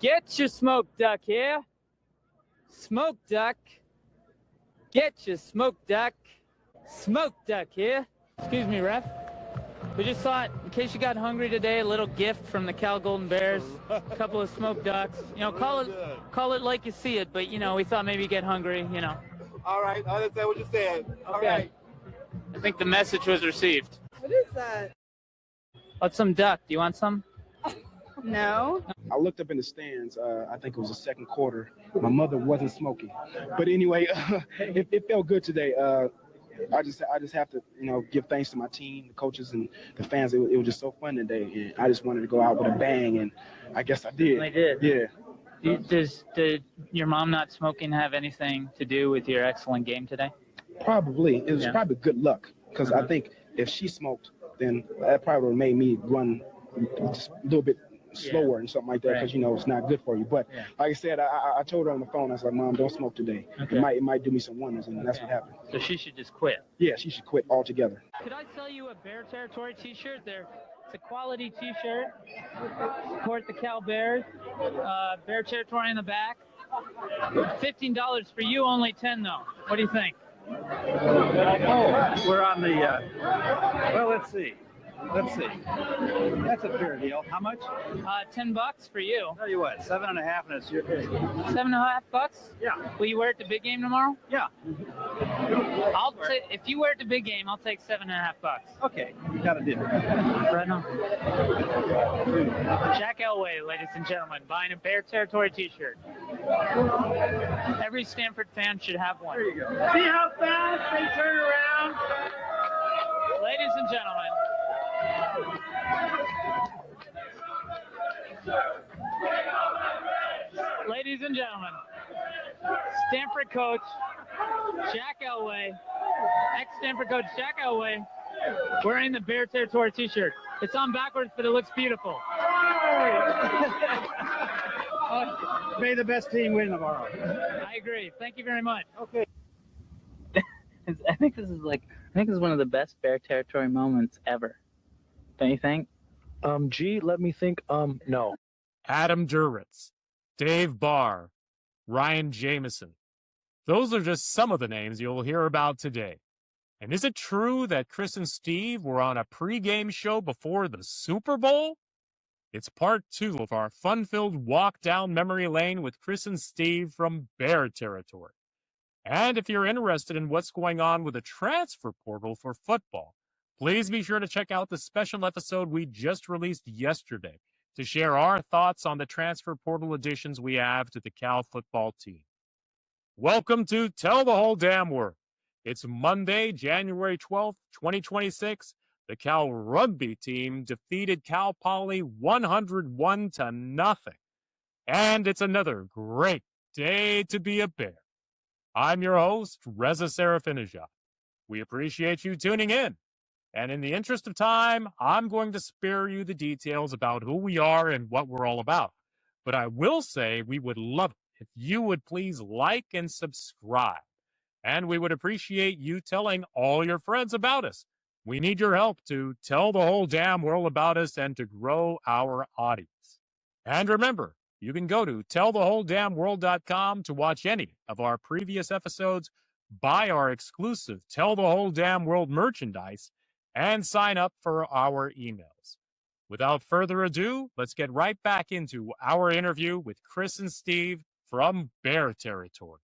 Get your smoked duck here. Smoked duck. Get your smoked duck. Smoked duck here. Excuse me, ref. We just thought, in case you got hungry today, a little gift from the Cal Golden Bears. A couple of smoked ducks. You know, call it like you see it, but, you know, we thought maybe you get hungry, you know. All right, I understand what you said. All Okay. right. I think the message was received. What is that? What's some duck? Do you want some? No. I looked up in the stands. I think it was the second quarter. My mother wasn't smoking, but anyway, it felt good today. I just have to, you know, give thanks to my team, the coaches, and the fans. It was just so fun today, and I just wanted to go out with a bang, and I guess I did. I did. Yeah. Did your mom not smoking have anything to do with your excellent game today? Probably. It was probably good luck, because I think if she smoked, then that probably would have made me run just a little bit slower and something like that, because you know it's not good for you. But like I said, I told her on the phone, I was like, Mom, don't smoke today. Okay. It might do me some wonders, and that's what happened. So she should just quit. Yeah, she should quit altogether. Could I sell you a Bear Territory t-shirt? It's a quality t-shirt. Support the Cal Bears. Bear Territory in the back. $15 for you, only $10 though. What do you think? Oh, we're on the, well, let's see. That's a fair deal. How much? $10 for you. Tell you what, 7.5, and it's your pick. $7.50? Yeah. Will you wear it to big game tomorrow? Yeah. I'll take, if you wear it to big game, I'll take $7.50. Okay, you got a deal. Right now. Jack Elway, ladies and gentlemen, buying a Bear Territory t-shirt. Every Stanford fan should have one. There you go. See how fast they turn around? Ladies and gentlemen. Ladies and gentlemen, Stanford coach Jack Elway, ex-Stanford coach Jack Elway, wearing the Bear Territory t-shirt. It's on backwards, but it looks beautiful. May the best team win tomorrow. I agree. Thank you very much. Okay. I think this is one of the best Bear Territory moments ever. Don't you think? Gee, let me think. No. Adam Duritz, Dave Barr, Ryan Jameson. Those are just some of the names you'll hear about today. And is it true that Chris and Steve were on a pregame show before the Super Bowl? It's part 2 of our fun-filled walk down memory lane with Chris and Steve from Bear Territory. And if you're interested in what's going on with the transfer portal for football, please be sure to check out the special episode we just released yesterday to share our thoughts on the transfer portal additions we have to the Cal football team. Welcome to Tell the Whole Damn World. It's Monday, January 12th, 2026. The Cal rugby team defeated Cal Poly 101-0. And it's another great day to be a Bear. I'm your host, Reza Serafinijad. We appreciate you tuning in. And in the interest of time, I'm going to spare you the details about who we are and what we're all about. But I will say we would love it if you would please like and subscribe. And we would appreciate you telling all your friends about us. We need your help to tell the whole damn world about us and to grow our audience. And remember, you can go to tellthewholedamnworld.com to watch any of our previous episodes, buy our exclusive Tell the Whole Damn World merchandise, and sign up for our emails. Without further ado, let's get right back into our interview with Chris and Steve from Bear Territory.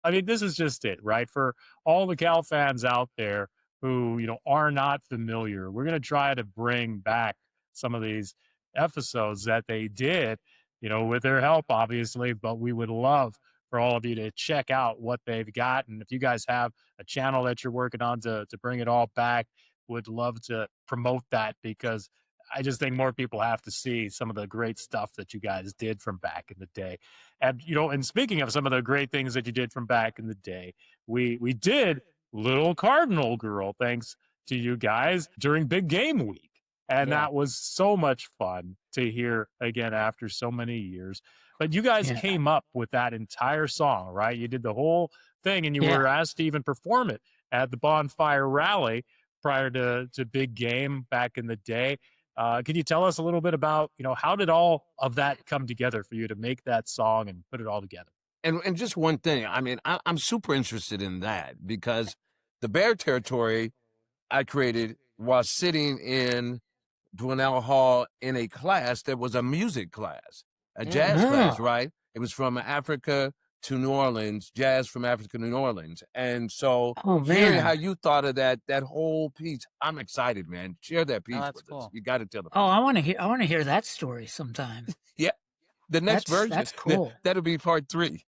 I mean, this is just it, right? For all the Cal fans out there who, are not familiar, we're going to try to bring back some of these episodes that they did, with their help, obviously, but we would love for all of you to check out what they've got. And if you guys have a channel that you're working on to bring it all back, would love to promote that, because I just think more people have to see some of the great stuff that you guys did from back in the day. And, and speaking of some of the great things that you did from back in the day, we did Little Cardinal Girl, thanks to you guys, during Big Game Week. And that was so much fun to hear again after so many years. But you guys came up with that entire song, right? You did the whole thing, and you were asked to even perform it at the Bonfire Rally prior to Big Game back in the day. Can you tell us a little bit about, how did all of that come together for you to make that song and put it all together? And just one thing, I mean, I'm super interested in that because the Bear Territory I created while sitting in Dwinell Hall in a class that was a music class, a jazz class, right? It was from Africa to New Orleans, jazz from Africa to New Orleans. And so hearing how you thought of that whole piece, I'm excited, man. Share that piece that's with cool. us. You got to tell the Oh, I want to hear that story sometime. Yeah. The next version. That's cool. That'll be part 3.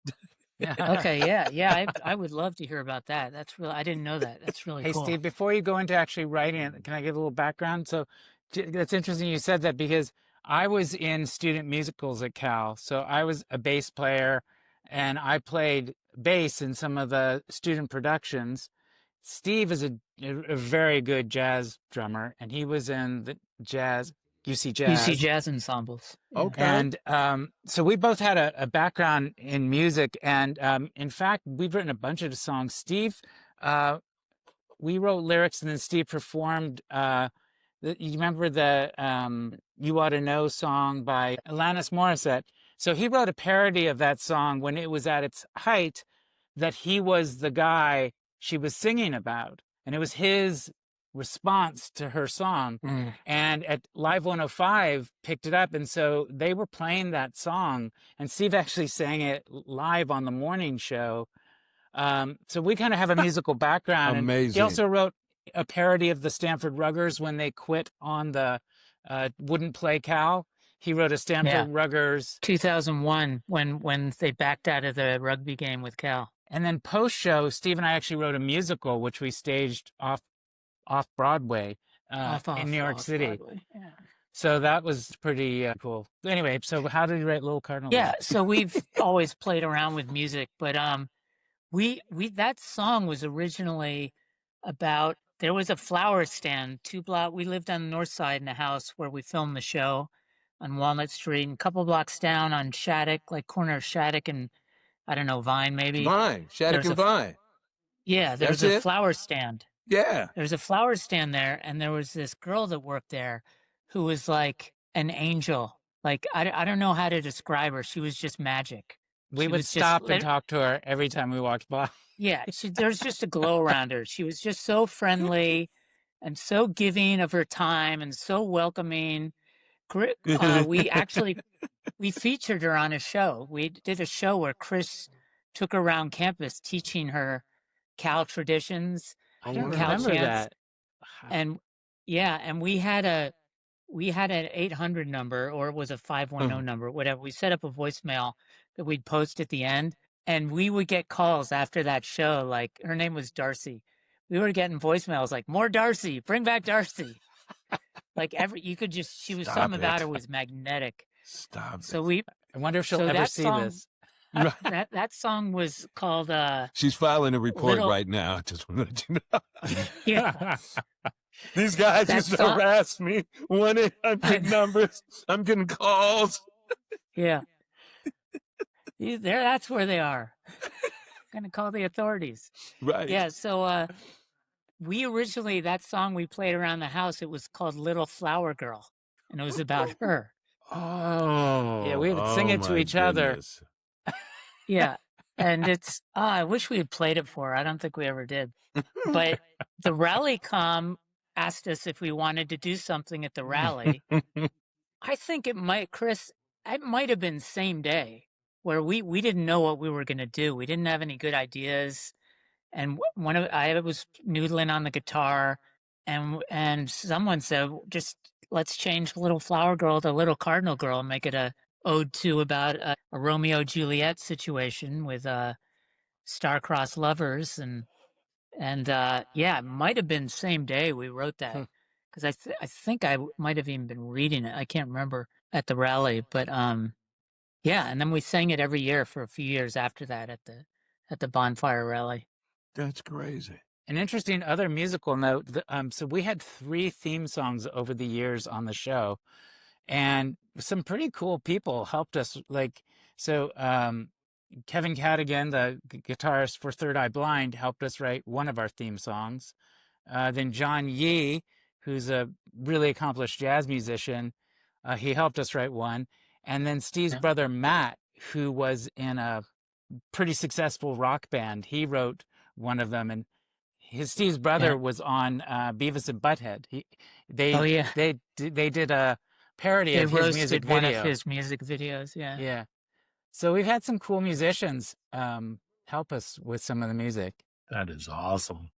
Okay, yeah. I would love to hear about that. That's really, I didn't know that. That's really Hey, cool. Steve, before you go into actually writing it, can I give a little background? So that's interesting you said that because I was in student musicals at Cal. So I was a bass player and I played bass in some of the student productions. Steve is a very good jazz drummer, and he was in the UC Jazz ensembles. Okay. And so we both had a background in music, and in fact, we've written a bunch of songs. Steve, we wrote lyrics, and then Steve performed. You remember the "You Ought to Know" song by Alanis Morissette? So he wrote a parody of that song when it was at its height, that he was the guy she was singing about, and it was his response to her song. And at Live 105 picked it up, and so they were playing that song, and Steve actually sang it live on the morning show. So we kind of have a musical background. Amazing. And he also wrote a parody of the Stanford Ruggers when they quit on the wouldn't play Cal. He wrote a Stanford Ruggers 2001 when they backed out of the rugby game with Cal. And then post show, Steve and I actually wrote a musical which we staged off Broadway in New York City. Yeah. So that was pretty cool. Anyway, so how did you write Little Cardinal Girl? Yeah, so we've always played around with music, but we that song was originally about, there was a flower stand 2 blocks. We lived on the north side in a house where we filmed the show on Walnut Street, and a couple blocks down on Shattuck, like corner of Shattuck and I don't know, Vine maybe. Vine, Shattuck and Vine. Yeah, there's a flower stand. Yeah. There's a flower stand there, and there was this girl that worked there who was like an angel. Like, I don't know how to describe her. She was just magic. We would stop and talk to her every time we walked by. Yeah, there's just a glow around her. She was just so friendly and so giving of her time and so welcoming. We featured her on a show. We did a show where Chris took her around campus teaching her Cal traditions. I don't Cal remember chants. that. And yeah, and we had an 800 number, or it was a 510 number, whatever. We set up a voicemail that we'd post at the end, and we would get calls after that show. Like, her name was Darcy. We were getting voicemails like, "More Darcy, bring back Darcy." Like she was something about her was magnetic. Stop. So it. I wonder if she'll ever see this. That song was called She's filing a report right now. Just want to let you know. Yeah. These guys just harass me. 1-800 numbers. I'm getting calls. Yeah. That's where they are. Gonna call the authorities. Right. Yeah, so we originally, that song we played around the house, it was called Little Flower Girl, and it was about her. Oh. Yeah, we would sing it to each other. Yeah. And it's, I wish we had played it for her. I don't think we ever did. But the rally asked us if we wanted to do something at the rally. I think it might have been same day, where we didn't know what we were going to do. We didn't have any good ideas. And I was noodling on the guitar, and someone said, just let's change Little Flower Girl to Little Cardinal Girl and make it a ode to about a Romeo Juliet situation with star-crossed lovers. And yeah, it might have been same day we wrote that, because I think I might have even been reading it. I can't remember at the rally, but yeah. And then we sang it every year for a few years after that at the bonfire rally. That's crazy. An interesting other musical note. So we had 3 theme songs over the years on the show, and some pretty cool people helped us. Kevin Cadigan, the guitarist for Third Eye Blind, helped us write one of our theme songs. Then John Yee, who's a really accomplished jazz musician. He helped us write one. And then Steve's brother, Matt, who was in a pretty successful rock band, he wrote one of them. And Steve's brother was on Beavis and Butthead. They did a parody of his music video. One of his music videos. Yeah. Yeah. So we've had some cool musicians help us with some of the music. That is awesome.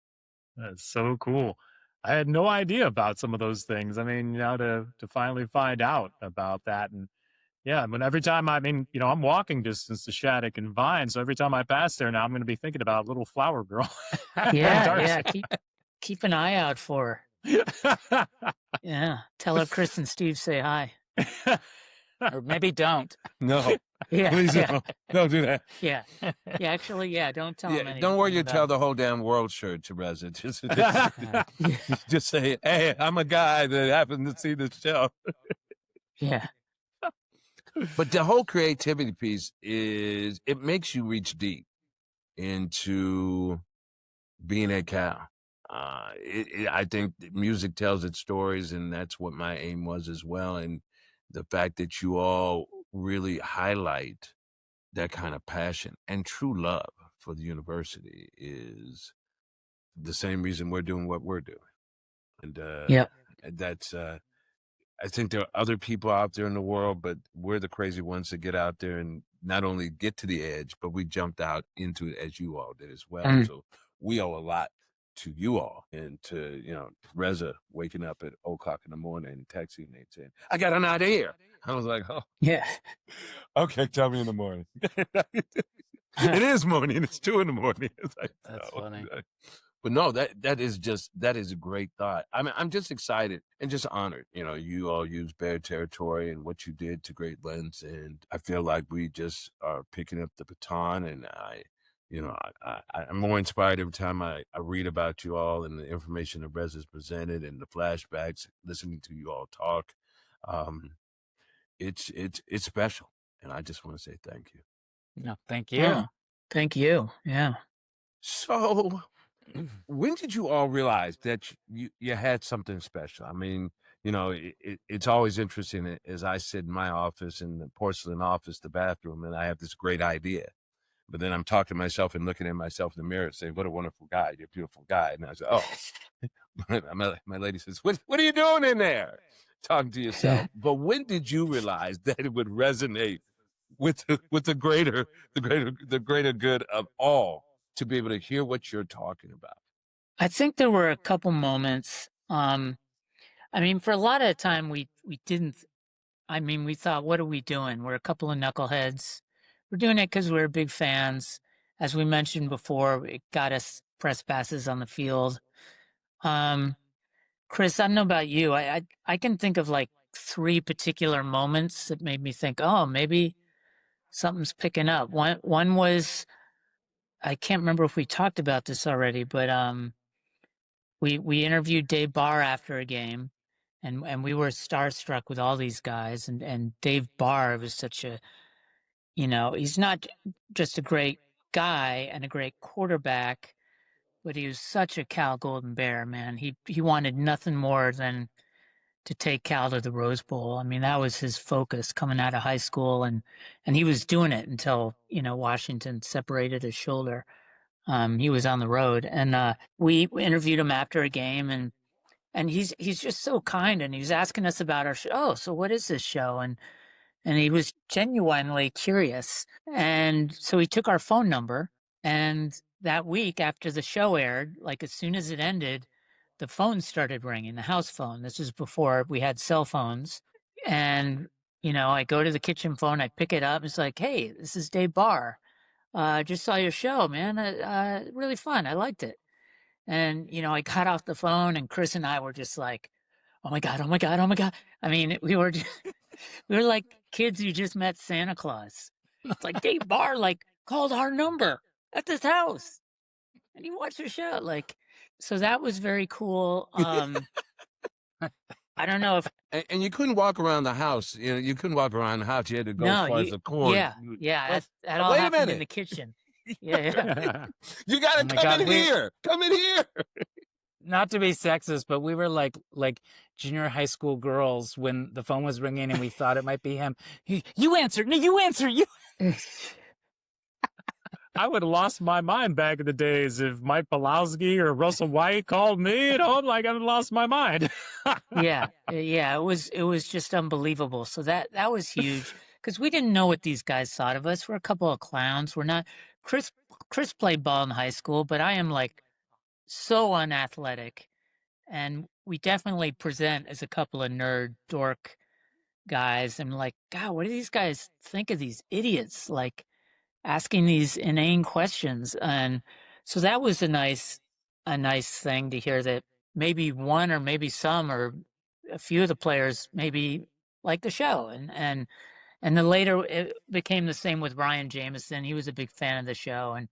That's so cool. I had no idea about some of those things. I mean, to finally find out about that. And yeah, but every time I'm walking distance to Shattuck and Vine. So every time I pass there now, I'm going to be thinking about Little Flower Girl. Yeah. Keep an eye out for her. Yeah. Tell her Chris and Steve say hi. Or maybe don't. No. Yeah. Please don't do that. Yeah. Yeah. Actually, don't tell them anything. Don't wear your Tell the Whole Damn World shirt to Reza. Just say, hey, I'm a guy that happened to see this show. Yeah. But the whole creativity piece it makes you reach deep into being a Cal. I think music tells its stories, and that's what my aim was as well. And the fact that you all really highlight that kind of passion and true love for the university is the same reason we're doing what we're doing. And that's I think there are other people out there in the world, but we're the crazy ones that get out there and not only get to the edge, but we jumped out into it as you all did as well. So we owe a lot to you all, and to Reza waking up at 0:00 in the morning and texting me saying, I got an idea. I was like, oh yeah, okay, tell me in the morning. It is morning. It's 2 in the morning. It's like, that's funny. But no, that is a great thought. I mean, I'm just excited and just honored. You all use Bear Territory and what you did to great lengths, and I feel like we just are picking up the baton. And I'm more inspired every time I read about you all and the information that Rez has presented and the flashbacks, listening to you all talk. It's special, and I just want to say thank you. No, thank you. Yeah. Thank you. Yeah. So, when did you all realize that you had something special? I mean, it's always interesting as I sit in my office, in the porcelain office, the bathroom, and I have this great idea. But then I'm talking to myself and looking at myself in the mirror saying, what a wonderful guy. You're a beautiful guy. And I said, oh, my lady says, what are you doing in there? Talking to yourself. But when did you realize that it would resonate with the greater good of all, to be able to hear what you're talking about? I think there were a couple moments. I mean, for a lot of the time, we didn't. I mean, we thought, what are we doing? We're a couple of knuckleheads. We're doing it because we're big fans. As we mentioned before, it got us press passes on the field. Chris, I don't know about you. I can think of like 3 particular moments that made me think, oh, maybe something's picking up. One was, I can't remember if we talked about this already, but we interviewed Dave Barr after a game, and we were starstruck with all these guys. And Dave Barr was such a, he's not just a great guy and a great quarterback, but he was such a Cal Golden Bear, man. He wanted nothing more than to take Cal to the Rose Bowl. I mean, that was his focus coming out of high school, and he was doing it until, Washington separated his shoulder. He was on the road, and we interviewed him after a game, and he's just so kind, and he was asking us about our show. Oh, so what is this show? And he was genuinely curious. And so he took our phone number, and that week after the show aired, like as soon as it ended, the phone started ringing, the house phone. This was before we had cell phones. And, I go to the kitchen phone, I pick it up. It's like, hey, this is Dave Barr. Just saw your show, man. Really fun. I liked it. And, I got off the phone, and Chris and I were just like, oh my God, oh my God, oh my God. I mean, we were like kids who just met Santa Claus. It's like Dave Barr, called our number at this house, and he watched the show. So that was very cool. I don't know if. And you couldn't walk around the house. You couldn't walk around the house. You had to go as far as the corner. Yeah. That all happened in the kitchen. Yeah. You got to come in here. Come in here. not to be sexist, but we were like junior high school girls when the phone was ringing and we thought it might be him. You answer, no, you answer, you. I would have lost my mind back in the days if Mike Pawlowski or Russell White called me at home. Like I would have lost my mind. Yeah, it was just unbelievable. So that was huge because we didn't know what these guys thought of us. We're a couple of clowns. We're not. Chris played ball in high school, but I am like so unathletic, and we definitely present as a couple of nerd dork guys. I'm like, God, what do these guys think of these idiots? Like asking these inane questions. And so that was a nice thing to hear that maybe one or maybe some or a few of the players maybe like the show. And then later it became the same with Ryan Jameson. He was a big fan of the show and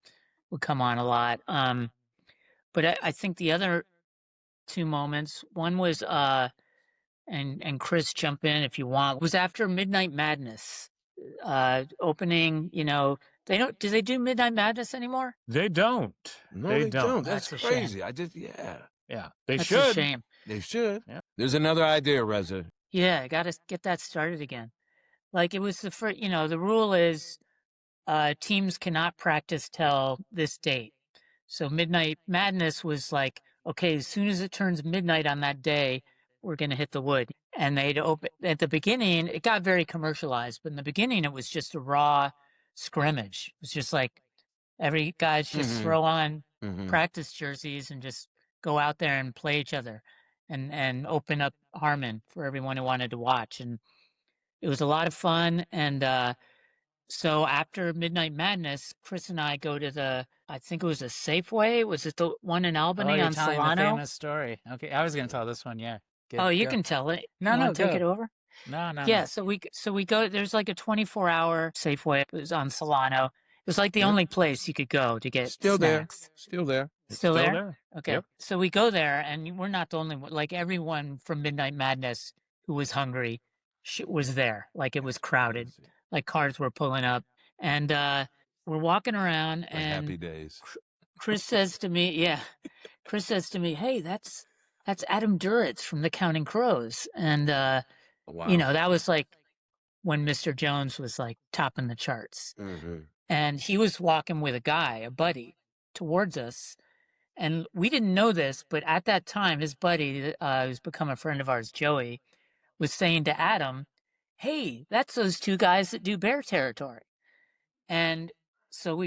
would come on a lot. But I think the other two moments, one was and Chris, jump in if you want, was after Midnight Madness opening. Do they do Midnight Madness anymore? They don't. No, they they don't. don't. That's That's a crazy. shame. Yeah, they That's should. a shame. They should. Yeah. There's another idea, Reza. Yeah, I got to get that started again. Like it was the first, the rule is teams cannot practice till this date. So Midnight Madness was like, okay, as soon as it turns midnight on that day, we're going to hit the wood. And they'd open at the beginning, it got very commercialized, but in the beginning, it was just a raw scrimmage. It was just like every guy's just throw on practice jerseys and just go out there and play each other and open up Harmon for everyone who wanted to watch. And it was a lot of fun. And so after Midnight Madness, Chris and I go to I think it was a Safeway. Was it the one in Albany you're on telling the Solano? famous story. Okay, I was going to tell this one. Yeah. Oh, you can tell it. No, You no, wanna take go. it over? No. Yeah, so we go. There's like a 24-hour Safeway. It was on Solano. It was like the only place you could go to get Still snacks. there. Still there. Still there? Okay. Yep. So we go there, and we're not the only one. Like everyone from Midnight Madness who was hungry was there. Like it was crowded. Like cars were pulling up, and we're walking around, Like and happy days. Chris says to me, "Hey, that's Adam Duritz from the Counting Crows," and Wow. that was like when Mr. Jones was like topping the charts. And he was walking with a buddy, towards us. And we didn't know this, but at that time, his buddy, who's become a friend of ours, Joey, was saying to Adam, "Hey, that's those two guys that do Bear Territory." And so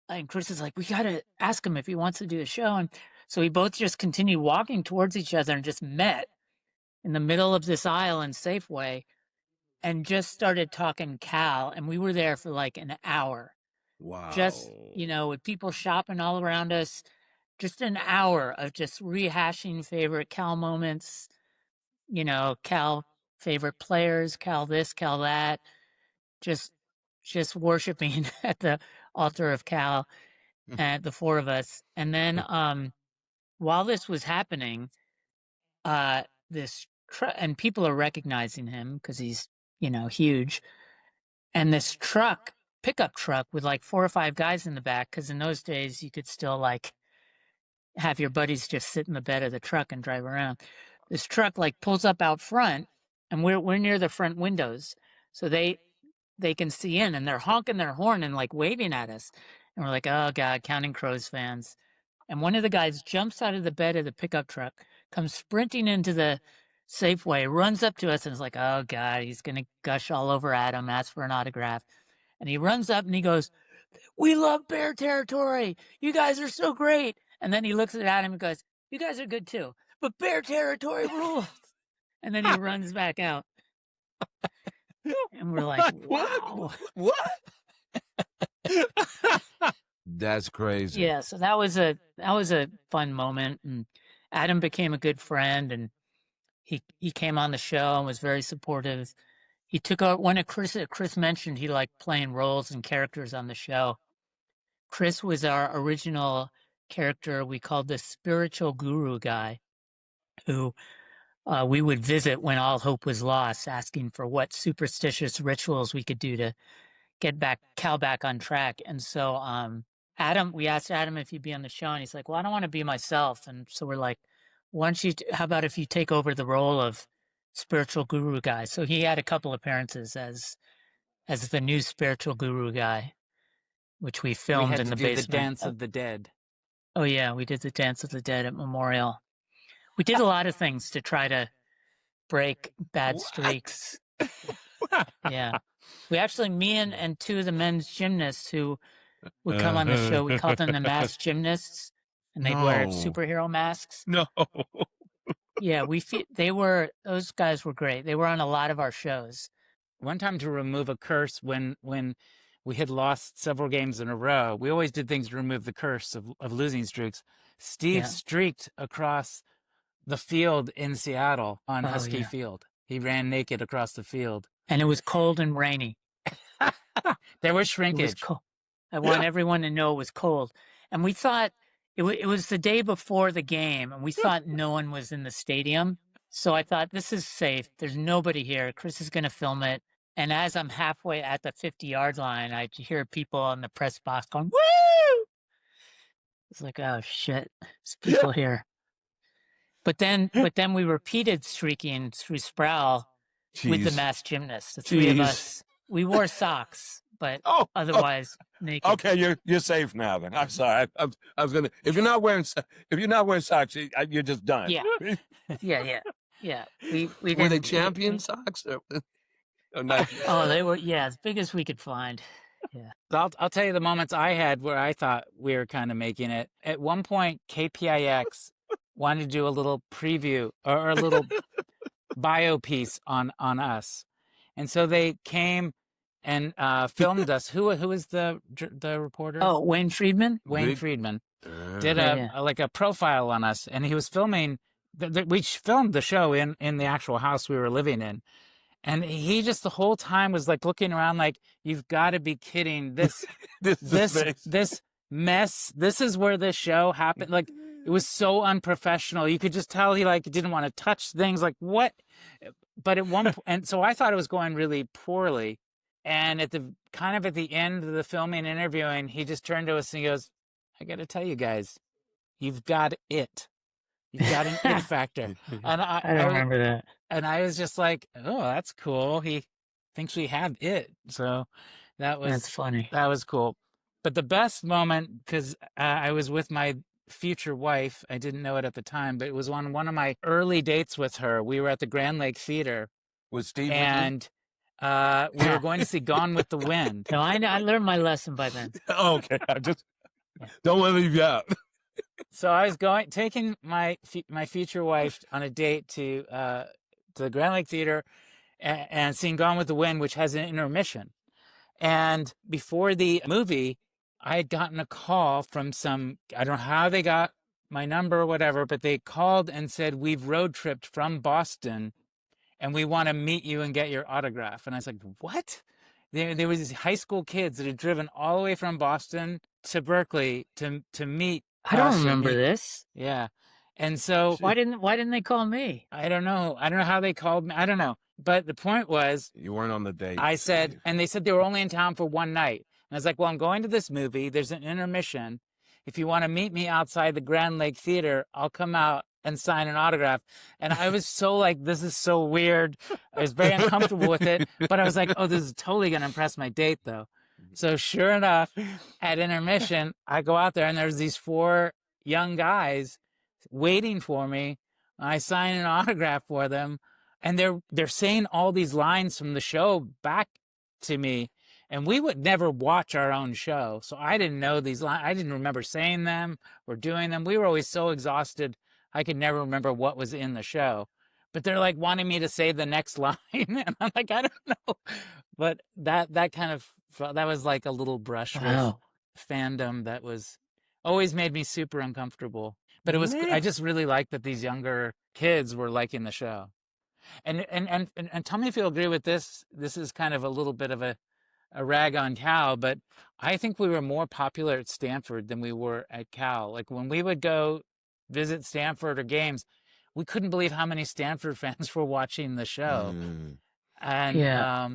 and Chris is like, "We got to ask him if he wants to do a show." And so we both just continued walking towards each other and just met in the middle of this aisle in Safeway and just started talking Cal. And we were there for like an hour. Wow. Just, with people shopping all around us, just an hour of just rehashing favorite Cal moments, Cal favorite players, Cal this, Cal that, just worshiping at the altar of Cal, and the four of us. And then while this was happening, and people are recognizing him because he's, huge. And this pickup truck with like 4 or 5 guys in the back, because in those days you could still like have your buddies just sit in the bed of the truck and drive around. This truck like pulls up out front, and we're near the front windows, so they can see in, and they're honking their horn and like waving at us. And we're like, oh God, Counting Crows fans. And one of the guys jumps out of the bed of the pickup truck, comes sprinting into the Safeway, runs up to us, and is like, oh God, he's going to gush all over Adam, ask for an autograph. And he runs up and he goes, "We love Bear Territory. You guys are so great." And then he looks at Adam and goes, "You guys are good too, but Bear Territory rules." And then he runs back out. And we're like, wow. What? That's crazy. Yeah, so that was a fun moment, and Adam became a good friend, and he came on the show and was very supportive. He took one of Chris mentioned he liked playing roles and characters on the show. Chris was our original character. We called the spiritual guru guy, who we would visit when all hope was lost, asking for what superstitious rituals we could do to get Cal back on track. And so we asked Adam if he'd be on the show, and he's like, well, I don't want to be myself. And so we're like, why don't you, how about if you take over the role of spiritual guru guy? So he had a couple appearances as the new spiritual guru guy, which we We filmed had in to the do the basement. Dance of the Dead. Oh yeah, we did the Dance of the Dead at Memorial. We did a lot of things to try to break bad streaks. Yeah. We actually, me and two of the men's gymnasts who would come on the show, we called them the masked gymnasts, and they'd wear No. superhero masks. No. Yeah, those guys were great. They were on a lot of our shows. One time to remove a curse when we had lost several games in a row. We always did things to remove the curse of losing streaks. Steve Yeah. streaked across the field in Seattle on Oh, Husky yeah. Field. He ran naked across the field. And it was cold and rainy. There was It was shrinkage. cold. I want everyone to know it was cold. And we thought it was the day before the game, and we thought no one was in the stadium. So I thought, this is safe. There's nobody here. Chris is going to film it. And as I'm halfway at the 50-yard line, I hear people on the press box going, woo! It's like, oh, shit. There's people here. But then we repeated streaking through Sproul with the Jeez. masked gymnasts. The three of Jeez. us. We wore socks, but Oh, otherwise naked. okay, you're safe now. Then I'm sorry. I was gonna. If you're not wearing socks, you're just done. Yeah. Yeah. We Were they didn't- champion socks? Or not? Oh, they were, as big as we could find. Yeah. I'll tell you the moments I had where I thought we were kind of making it. At one point, KPIX wanted to do a little preview or a little bio piece on us, and so they came and filmed us. Who is the reporter? Oh, Wayne Friedman? Wayne Big- Friedman did Yeah, a profile on us, and he was filming. We filmed the show in the actual house we were living in, and he just the whole time was like looking around, like, you've got to be kidding! This mess. This is where this show happened. Like, it was so unprofessional. You could just tell he like didn't want to touch things. Like, what? But at one point, and so I thought it was going really poorly. And at the end of the filming and interviewing, he just turned to us and he goes, I got to tell you guys, you've got it. You've got an it factor. And I don't remember that. And I was just like, oh, that's cool. He thinks we have it. So That's funny. that was cool. But the best moment, because I was with my future wife, I didn't know it at the time, but it was on one of my early dates with her. We were at the Grand Lake Theater. Was Steve with you? And we were going to see Gone with the Wind. No, I learned my lesson by then. Oh, okay, I just don't want to leave you out. So I was taking my future wife on a date to the Grand Lake Theater and seeing Gone with the Wind, which has an intermission. And before the movie, I had gotten a call from I don't know how they got my number or whatever, but they called and said, we've road tripped from Boston and we want to meet you and get your autograph. And I was like, what? There was these high school kids that had driven all the way from Boston to Berkeley to meet. I don't us and remember meet- this. Yeah. And so Why didn't they call me? I don't know. I don't know how they called me. I don't know. But the point was, You weren't on the date. I said, and they said they were only in town for one night. And I was like, well, I'm going to this movie. There's an intermission. If you want to meet me outside the Grand Lake Theater, I'll come out and sign an autograph. And I was so like, this is so weird. I was very uncomfortable with it. But I was like, oh, this is totally going to impress my date, though. So sure enough, at intermission, I go out there and there's these 4 young guys waiting for me. I sign an autograph for them. And they're saying all these lines from the show back to me. And we would never watch our own show. So I didn't know these lines. I didn't remember saying them or doing them. We were always so exhausted. I could never remember what was in the show. But they're like wanting me to say the next line. And I'm like, I don't know. But that was like a little brush Wow. with fandom that was always made me super uncomfortable. But it was, I just really liked that these younger kids were liking the show. And tell me if you agree with this. This is kind of a little bit of a rag on Cal, but I think we were more popular at Stanford than we were at Cal. Like when we would go visit Stanford or games, we couldn't believe how many Stanford fans were watching the show. And Yeah.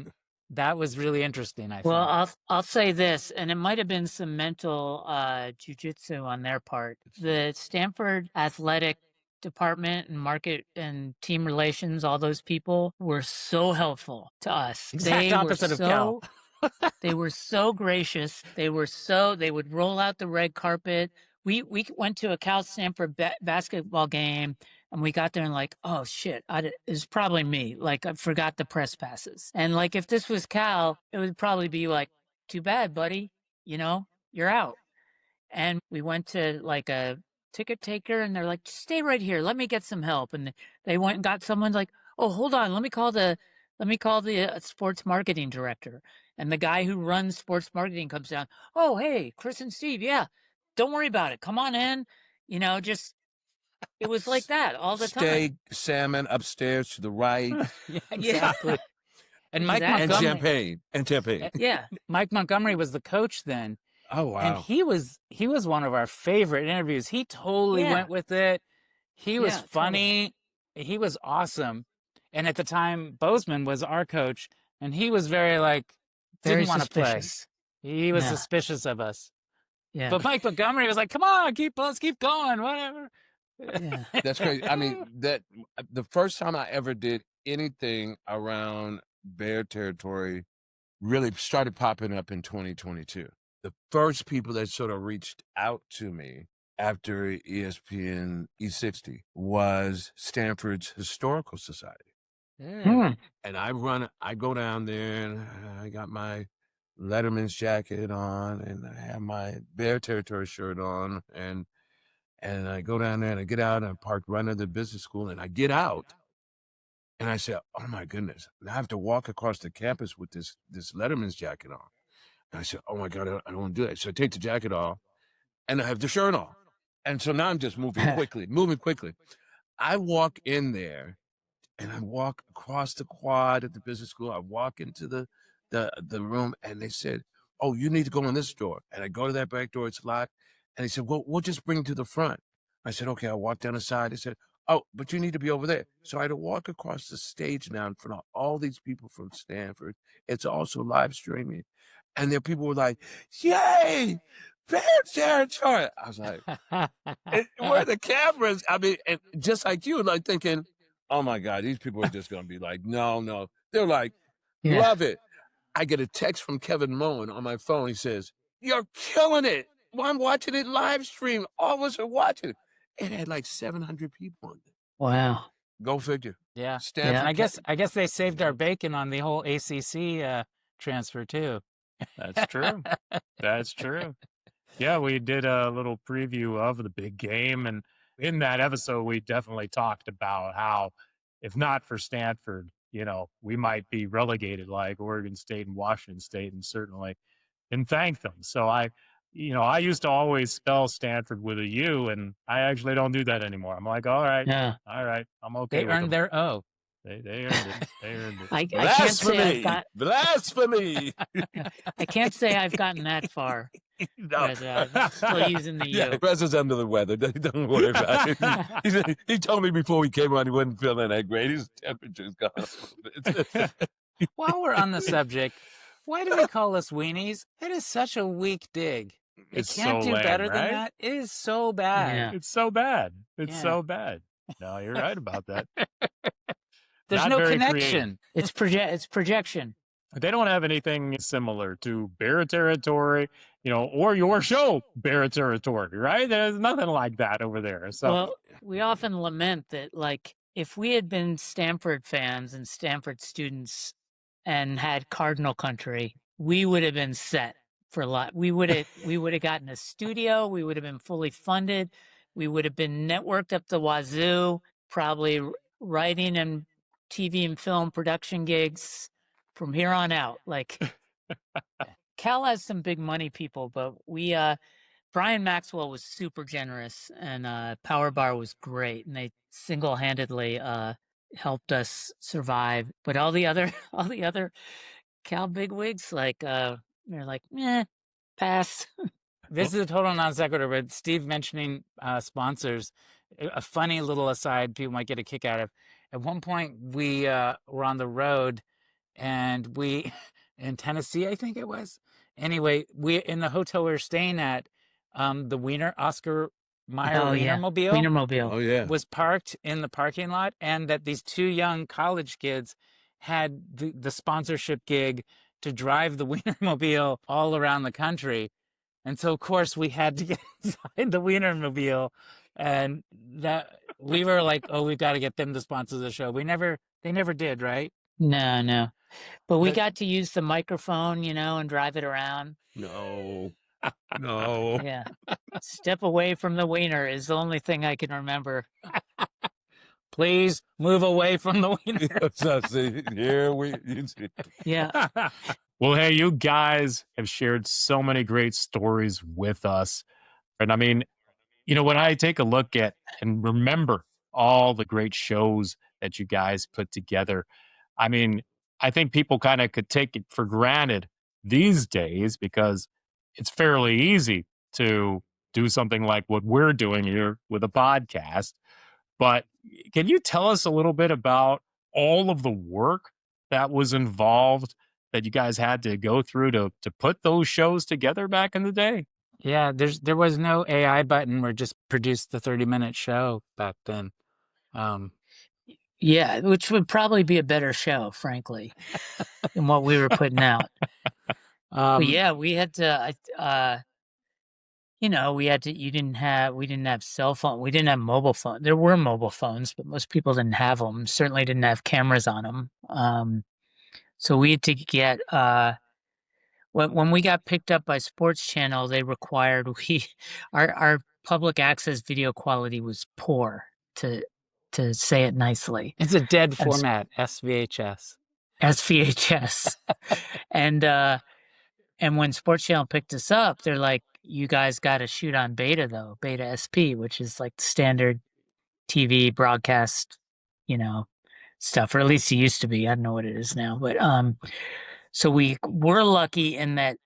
that was really interesting, I Well, think. I'll say this, and it might have been some mental jujitsu on their part. The Stanford athletic department and market and team relations, all those people were so helpful to us. Exact opposite of Cal. They were so gracious. They would roll out the red carpet. We went to a Cal Stanford basketball game, and we got there and like, oh shit, it was probably me. Like I forgot the press passes, and like if this was Cal, it would probably be like, too bad, buddy. You're out. And we went to like a ticket taker, and they're like, just stay right here. Let me get some help. And they went and got someone like, oh, hold on. Let me call the sports marketing director. And the guy who runs sports marketing comes down. Oh, hey, Chris and Steve. Yeah, don't worry about it. Come on in. Just it was like that all the Steak, time. salmon upstairs to the right. Yeah, exactly. And Mike Exactly. Montgomery. And champagne. Yeah. Mike Montgomery was the coach then. Oh, wow. And he was one of our favorite interviews. He totally went with it. He was funny. Totally. He was awesome. And at the time, Bozeman was our coach, and he was very didn't want to play. He was suspicious of us. Yeah. But Mike Montgomery was like, "Come on, let's keep going, whatever." Yeah. That's crazy. I mean, the first time I ever did anything around Bear territory really started popping up in 2022. The first people that sort of reached out to me after ESPN E60 was Stanford's Historical Society. Mm. And I go down there, and I got my Letterman's jacket on, and I have my Bear Territory shirt on, and I go down there, and I get out, and I park right under the business school, and I get out, and I say, oh my goodness, I have to walk across the campus with this Letterman's jacket on. And I said, oh my God, I don't want to do that. So I take the jacket off, and I have the shirt on. And so now I'm just moving quickly. I walk in there, and I walk across the quad at the business school. I walk into the room, and they said, oh, you need to go in this door. And I go to that back door, it's locked. And they said, well, we'll just bring you to the front. I said, okay. I walked down the side. They said, oh, but you need to be over there. So I had to walk across the stage now in front of all these people from Stanford. It's also live streaming. And there people were like, yay, Bear territory. I was like, where are the cameras? I mean, and just like you, like thinking, oh my God, these people are just going to be like, no. They're like, love it. I get a text from Kevin Moen on my phone. He says, you're killing it. Well, I'm watching it live stream. All of us are watching it. It had like 700 people on it. Wow. Go figure. Yeah. Stanford. And I guess they saved our bacon on the whole ACC transfer too. That's true. That's true. Yeah, we did a little preview of the big game, and in that episode, we definitely talked about how, if not for Stanford, we might be relegated like Oregon State and Washington State, and certainly and thank them. So I used to always spell Stanford with a U, and I actually don't do that anymore. I'm like, all right, I'm okay. They earned their O. They earned it. They earned it. I can't say Blasphemy! I can't say I've gotten that far. No. I'm still using the U. Yeah, Russ is under the weather. Don't worry about it. He told me before we came on he wasn't feeling that great. His temperature's gone up a little bit. While we're on the subject, why do we call us weenies? That is such a weak dig. It can't do better than that. It is so bad. Yeah. It's so bad. It's so bad. No, you're right about that. There's Not no very connection. creative. It's projection. They don't have anything similar to Bear Territory, or your show, Bear Territory, right? There's nothing like that over there. So, well, we often lament that, like, if we had been Stanford fans and Stanford students and had Cardinal country, we would have been set for a lot. We would have gotten a studio. We would have been fully funded. We would have been networked up the wazoo, probably writing and TV and film production gigs from here on out. Like, Cal has some big money people, but Brian Maxwell was super generous, and Power Bar was great, and they single-handedly helped us survive. But all the other Cal bigwigs, they're like, pass. This is a total non sequitur, but Steve mentioning sponsors, a funny little aside people might get a kick out of. At one point, we were on the road, and we in Tennessee, I think it was. Anyway, we in the hotel we were staying at, the Oscar Mayer Oh yeah, Wienermobile Wienermobile. Oh yeah. was parked in the parking lot, and that these two young college kids had the sponsorship gig to drive the Wienermobile all around the country. And so, of course, we had to get inside the Wienermobile, and that we were like, "Oh, we've got to get them to sponsor the show." They never did, right? No, but we But got to use the microphone, and drive it around. No. No. Yeah, step away from the wiener is the only thing I can remember. please move away from the Wiener. So, see, here we. Yeah. Well, hey, you guys have shared so many great stories with us. And I mean, when I take a look at and remember all the great shows that you guys put together, I mean, I think people kind of could take it for granted these days because it's fairly easy to do something like what we're doing here with a podcast. But can you tell us a little bit about all of the work that was involved that you guys had to go through to put those shows together back in the day? Yeah, there was no AI button where just produced the 30-minute show back then. Yeah, which would probably be a better show, frankly, than what we were putting out. But yeah, we had to, we didn't have cell phone. We didn't have mobile phone. There were mobile phones, but most people didn't have them. Certainly didn't have cameras on them. So we had to get, when we got picked up by Sports Channel, they required our public access video quality was poor, to say it nicely. It's a dead And format, SVHS. SVHS. And when Sports Channel picked us up, they're like, you guys got to shoot on Beta, though, Beta SP, which is like the standard TV broadcast, stuff, or at least it used to be. I don't know what it is now. But so we were lucky in that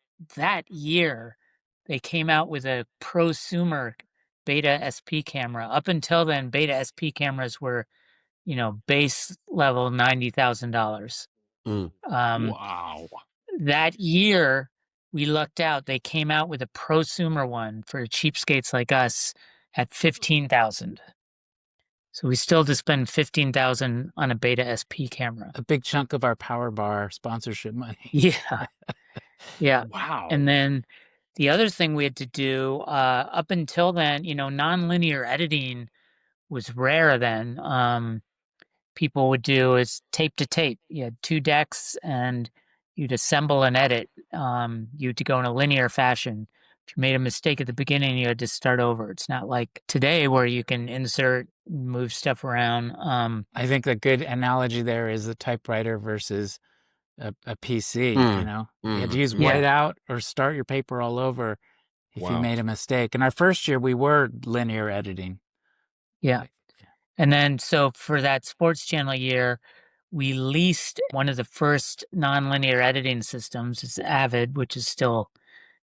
year they came out with a prosumer Beta SP camera. Up until then, Beta SP cameras were, base level $90,000. Wow. That year, we lucked out. They came out with a prosumer one for cheapskates like us at $15,000. So we still had to spend $15,000 on a Beta SP camera. A big chunk of our Power Bar sponsorship money. Yeah. Yeah. Wow. And then the other thing we had to do, up until then, nonlinear editing was rare then. People would do is tape to tape. You had two decks and you'd assemble and edit. You had to go in a linear fashion. If you made a mistake at the beginning, you had to start over. It's not like today where you can insert, move stuff around. I think a good analogy there is a typewriter versus a PC, You had to use whiteout or start your paper all over if you made a mistake. And our first year, we were linear editing. Yeah. And then, so for that Sports Channel year, we leased one of the first nonlinear editing systems. It's Avid, which is still,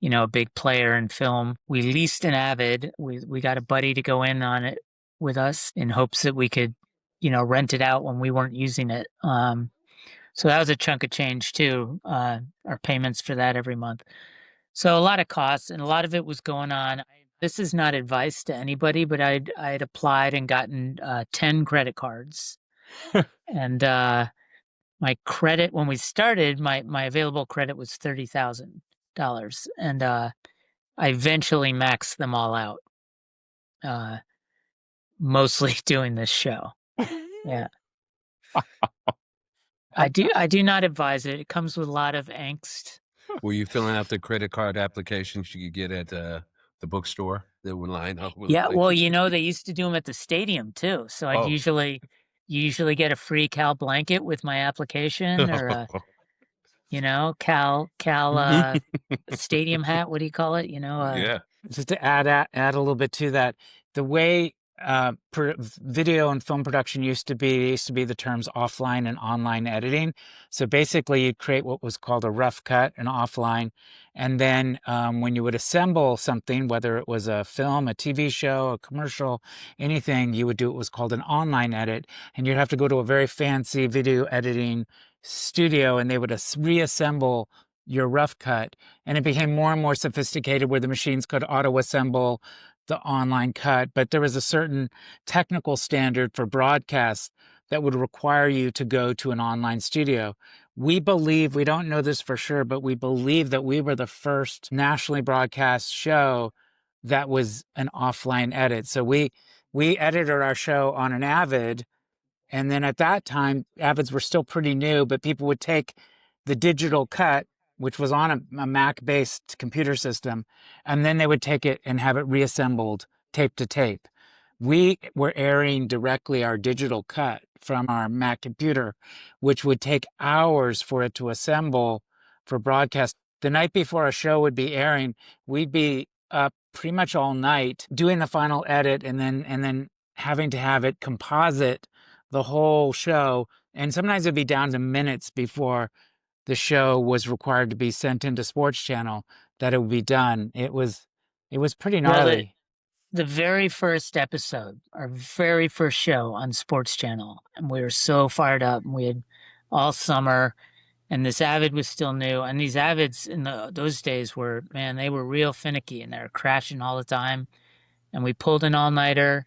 a big player in film. We leased an Avid. We got a buddy to go in on it with us in hopes that we could, rent it out when we weren't using it. So that was a chunk of change too, our payments for that every month. So a lot of costs, and a lot of it was going on. This is not advice to anybody, but I'd applied and gotten 10 credit cards. And my credit, when we started, my available credit was $30,000. And I eventually maxed them all out, mostly doing this show. Yeah. I do not advise it. It comes with a lot of angst. Were you filling out the credit card applications you could get at the bookstore that would line up with? Yeah, well, they used to do them at the stadium too. So I'd usually get a free Cal blanket with my application, or Cal stadium hat. What do you call it? Yeah. Just to add a little bit to that, the way video and film production used to be the terms offline and online editing. So basically, you'd create what was called a rough cut, an offline, and then when you would assemble something, whether it was a film, a TV show, a commercial, anything, you would do what was called an online edit, and you'd have to go to a very fancy video editing studio, and they would reassemble your rough cut. And it became more and more sophisticated where the machines could auto assemble the online cut. But there was a certain technical standard for broadcast that would require you to go to an online studio. We believe, we don't know this for sure, but we believe that we were the first nationally broadcast show that was an offline edit. So we edited our show on an Avid, and then at that time, Avids were still pretty new, but people would take the digital cut, which was on a Mac-based computer system, and then they would take it and have it reassembled tape to tape. We were airing directly our digital cut from our Mac computer, which would take hours for it to assemble for broadcast. The night before a show would be airing, we'd be up pretty much all night doing the final edit and then having to have it composite the whole show. And sometimes it'd be down to minutes before the show was required to be sent into Sports Channel that it would be done. It was pretty gnarly. The very first episode, our very first show on Sports Channel, and we were so fired up. And we had all summer, and this Avid was still new. And these Avids in those days were, man, they were real finicky, and they were crashing all the time. And we pulled an all-nighter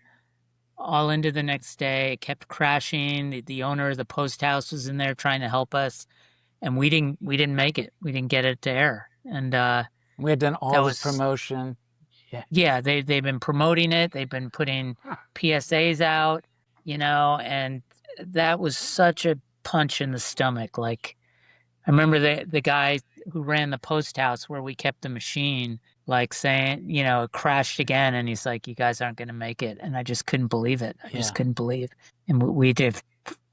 all into the next day. It kept crashing. The owner of the post house was in there trying to help us, and we didn't make it. We didn't get it to air. And we had done all this promotion. Yeah, they've been promoting it. They've been putting PSAs out, and that was such a punch in the stomach. Like, I remember the guy who ran the post house where we kept the machine, like saying, it crashed again, and he's like, "You guys aren't going to make it," and I just couldn't believe it. I just couldn't believe. And we did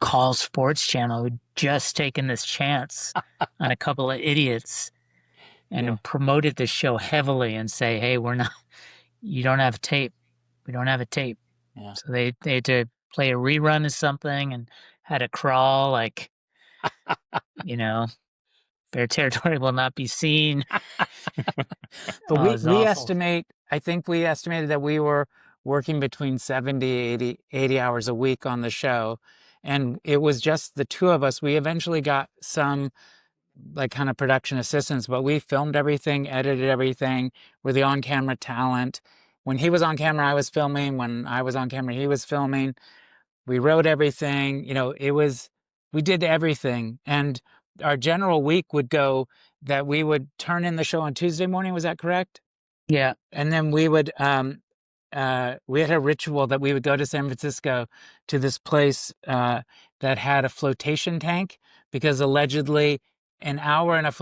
call Sports Channel, who'd just taken this chance on a couple of idiots, and promoted the show heavily, and say, "Hey, you don't have tape. We don't have a tape." Yeah. So they had to play a rerun of something and had to crawl like, Bear territory will not be seen. But we estimate, I think we estimated that we were working between 70, 80 hours a week on the show. And it was just the two of us. We eventually got some like kind of production assistants, but we filmed everything, edited everything. We're the on-camera talent. When he was on camera, I was filming. When I was on camera, he was filming. We wrote everything. We did everything. And our general week would go that we would turn in the show on Tuesday morning. Was that correct? Yeah. And then we would, we had a ritual that we would go to San Francisco to this place that had a flotation tank, because allegedly an hour in a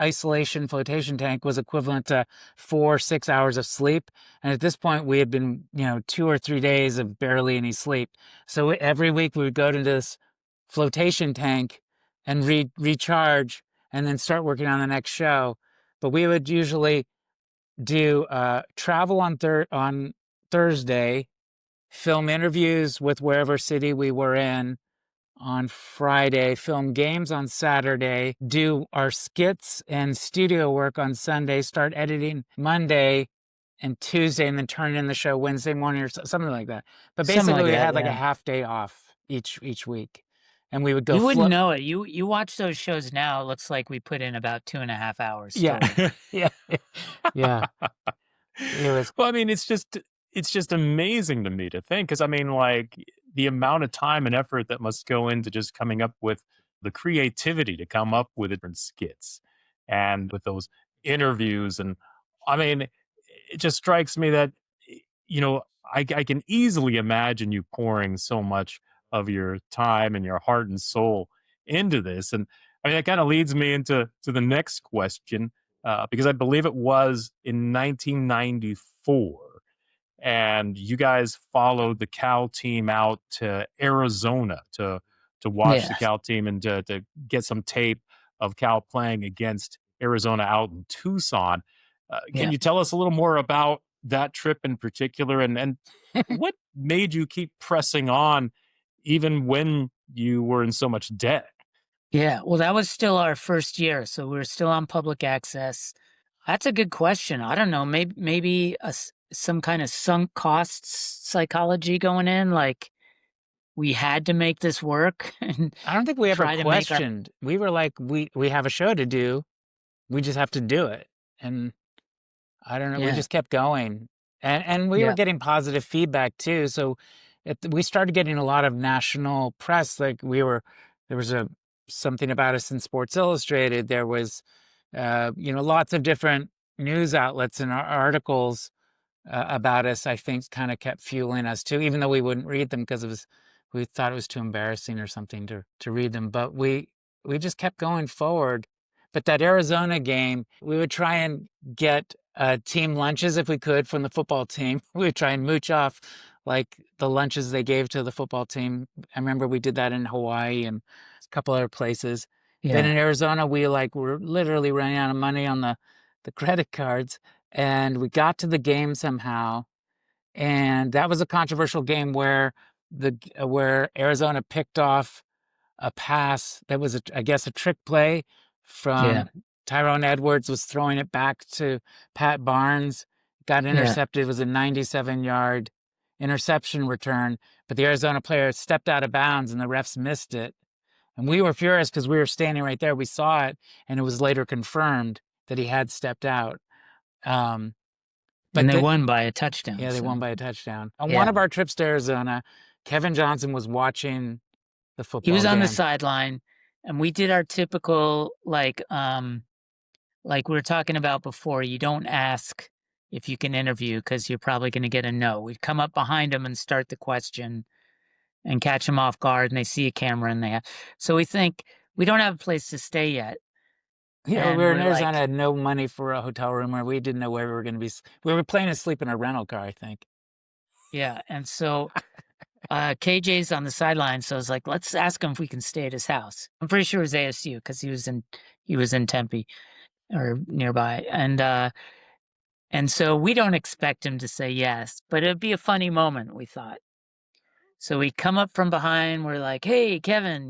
isolation flotation tank was equivalent to 4-6 hours of sleep. And at this point, we had been, 2 or 3 days of barely any sleep. So every week we would go to this flotation tank and recharge and then start working on the next show. But we would usually do travel on Thursday, film interviews with wherever city we were in on Friday, film games on Saturday, do our skits and studio work on Sunday, start editing Monday and Tuesday, and then turn in the show Wednesday morning or something like that. But basically, we had like a half day off each week. And we would go. You wouldn't know it. You watch those shows now. It looks like we put in about 2.5 hours. Yeah, yeah. It was. Well, I mean, it's just amazing to me to think, because I mean, like, the amount of time and effort that must go into just coming up with the creativity to come up with different skits and with those interviews. And I mean, it just strikes me that, I can easily imagine you pouring so much of your time and your heart and soul into this. And I mean, that kind of leads me into the next question, because I believe it was in 1994, and you guys followed the Cal team out to Arizona to watch the Cal team and to get some tape of Cal playing against Arizona out in Tucson. Can you tell us a little more about that trip in particular, and what made you keep pressing on even when you were in so much debt? Yeah, well, that was still our first year, so we were still on public access. That's a good question. I don't know, maybe some kind of sunk costs psychology going in, like, we had to make this work and I don't think we ever try to make our questioned. We were like, we have a show to do. We just have to do it. And I don't know. We yeah just kept going, and we were yeah getting positive feedback too. So we started getting a lot of national press. Like there was something about us in Sports Illustrated. There was, lots of different news outlets and articles about us. I think kind of kept fueling us too, even though we wouldn't read them because we thought it was too embarrassing or something to read them. But we just kept going forward. But that Arizona game, we would try and get team lunches if we could from the football team. We would try and mooch off like the lunches they gave to the football team. I remember we did that in Hawaii and a couple other places. Then yeah in Arizona, we were literally running out of money on the credit cards, and we got to the game somehow. And that was a controversial game where where Arizona picked off a pass that was, I guess, a trick play yeah from Tyrone Edwards was throwing it back to Pat Barnes, got yeah intercepted. It was a 97-yard interception return, but the Arizona player stepped out of bounds and the refs missed it. And we were furious because we were standing right there. We saw it, and it was later confirmed that he had stepped out. and But they won by a touchdown. yeah, they so. won by a touchdown. On Yeah. one of our trips to Arizona, Kevin Johnson was watching the football He was on the game. sideline, and we did our typical like we were talking about before. You don't ask if you can interview because you're probably going to get a no. We'd come up behind him and start the question and catch him off guard, and they see a camera and so we think we don't have a place to stay yet. Yeah, And we were in we're Arizona, like, had no money for a hotel room, or we didn't know where we were going to be. We were planning to sleep in a rental car, I think. yeah, and so KJ's on the sideline, so I was like, let's ask him if we can stay at his house. I'm pretty sure it was ASU because he was in Tempe or nearby, and so we don't expect him to say yes, but it'd be a funny moment, we thought. So we come up from behind. We're like, "Hey, Kevin,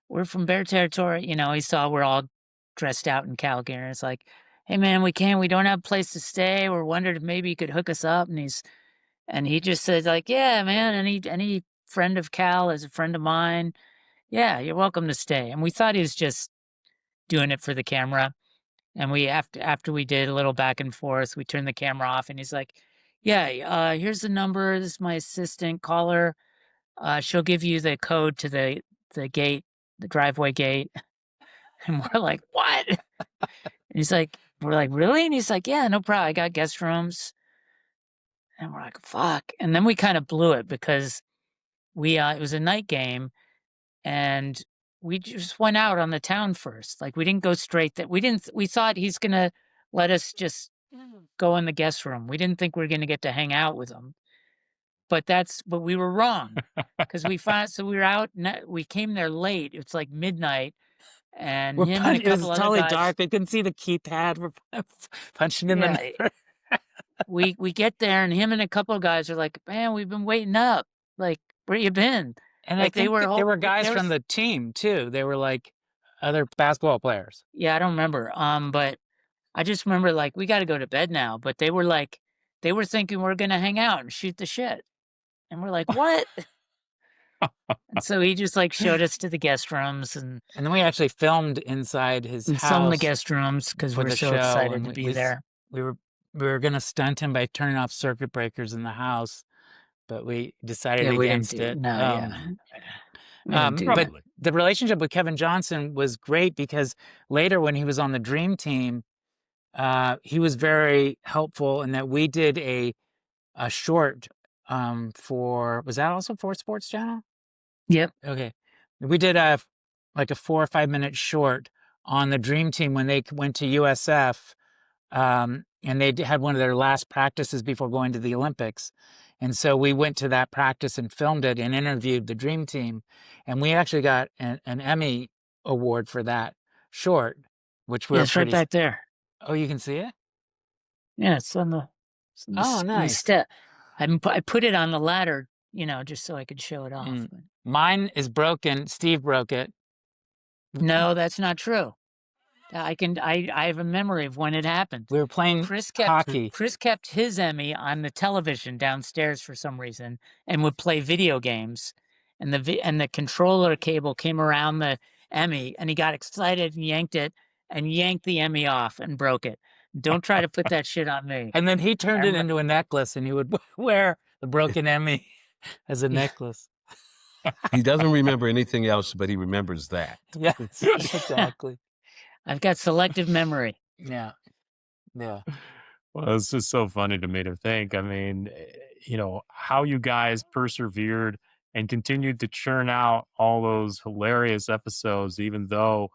we're from Bear Territory." He saw we're all dressed out in cow gear. It's like, "Hey, man, we don't have a place to stay. We're wondering if maybe you could hook us up." And he just says like, "Yeah, man, any friend of Cal is a friend of mine. Yeah, you're welcome to stay." And we thought he was just doing it for the camera. And we after we did a little back and forth, we turned the camera off, and he's like, "Yeah, here's the number. This is my assistant. Call her. She'll give you the code to the gate, the driveway gate." And we're like, "What?" And we're like, "Really?" And he's like, "Yeah, no problem. I got guest rooms." And we're like, "Fuck." And then we kind of blew it because it was a night game, and we just went out on the town first. Like we didn't go straight we thought he's gonna let us just go in the guest room. We didn't think we were gonna get to hang out with him. But we were wrong because so we were out. We came there late. It's like midnight, and him and a It was couple other totally guys. dark. They couldn't see the keypad. We're punching in the number. we get there, and him and a couple of guys are like, "Man, we've been waiting up. Like, where you been?" And like I think there were guys from the team too. They were like other basketball players. Yeah, I don't remember. But I just remember like we got to go to bed now. But they were thinking we're gonna hang out and shoot the shit, and we're like, "What?" And so he just like showed us to the guest rooms, and then we actually filmed inside his house. Filmed the guest rooms because we're so excited to be there. We were gonna stunt him by turning off circuit breakers in the house, but we decided against it. But the relationship with Kevin Johnson was great because later when he was on the Dream Team, he was very helpful in that we did a short was that also for Sports Channel? Yep. Okay. We did a 4 or 5 minute short on the Dream Team when they went to USF, and they had one of their last practices before going to the Olympics. And so we went to that practice and filmed it and interviewed the Dream Team. And we actually got an Emmy award for that short, which we're it's right back there. Oh, you can see it? Yeah, it's on the nice. step. I put it on the ladder, just so I could show it off. Mine is broken. Steve broke it. No, that's not true. I have a memory of when it happened. We were playing Chris kept hockey. Chris kept his Emmy on the television downstairs for some reason and would play video games. And the controller cable came around the Emmy, and he got excited and yanked the Emmy off and broke it. Don't try to put that shit on me. And then he turned I it into a necklace, and he would wear the broken Emmy as a necklace. He doesn't remember anything else, but he remembers that. Yes, exactly. I've got selective memory. Yeah. Yeah. Well, it's just so funny to me to think. I mean, how you guys persevered and continued to churn out all those hilarious episodes, even though,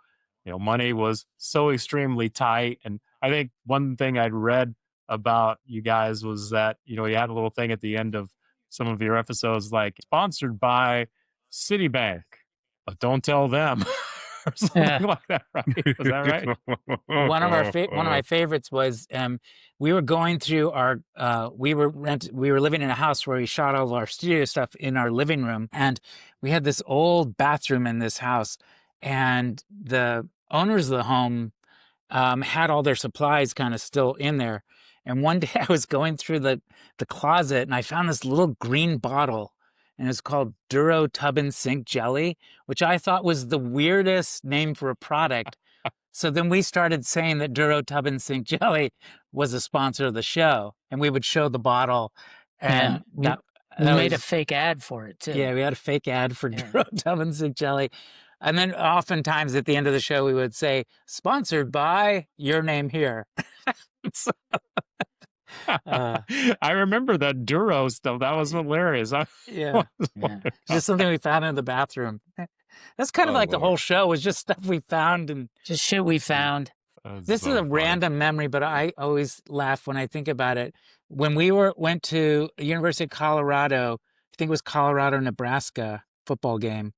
money was so extremely tight. And I think one thing I'd read about you guys was that, you had a little thing at the end of some of your episodes, like sponsored by Citibank, but don't tell them. Or something like that, right? Was that right? One of my favorites was we were going through our we were living in a house where we shot all of our studio stuff in our living room, and we had this old bathroom in this house, and the owners of the home had all their supplies kind of still in there. And one day I was going through the closet, and I found this little green bottle, and it's called Duro Tub and Sink Jelly, which I thought was the weirdest name for a product. So then we started saying that Duro Tub and Sink Jelly was a sponsor of the show, and we would show the bottle. And we made a fake ad for it too. Yeah, we had a fake ad for Duro Tub and Sink Jelly. And then oftentimes at the end of the show, we would say, sponsored by your name here. I remember that Duro stuff. That was hilarious. Just something we found in the bathroom. That's kind of like Lord. The whole show was just stuff we found and just shit we found. This is a random memory, but I always laugh when I think about it. When we went to University of Colorado, I think it was Colorado, Nebraska football game,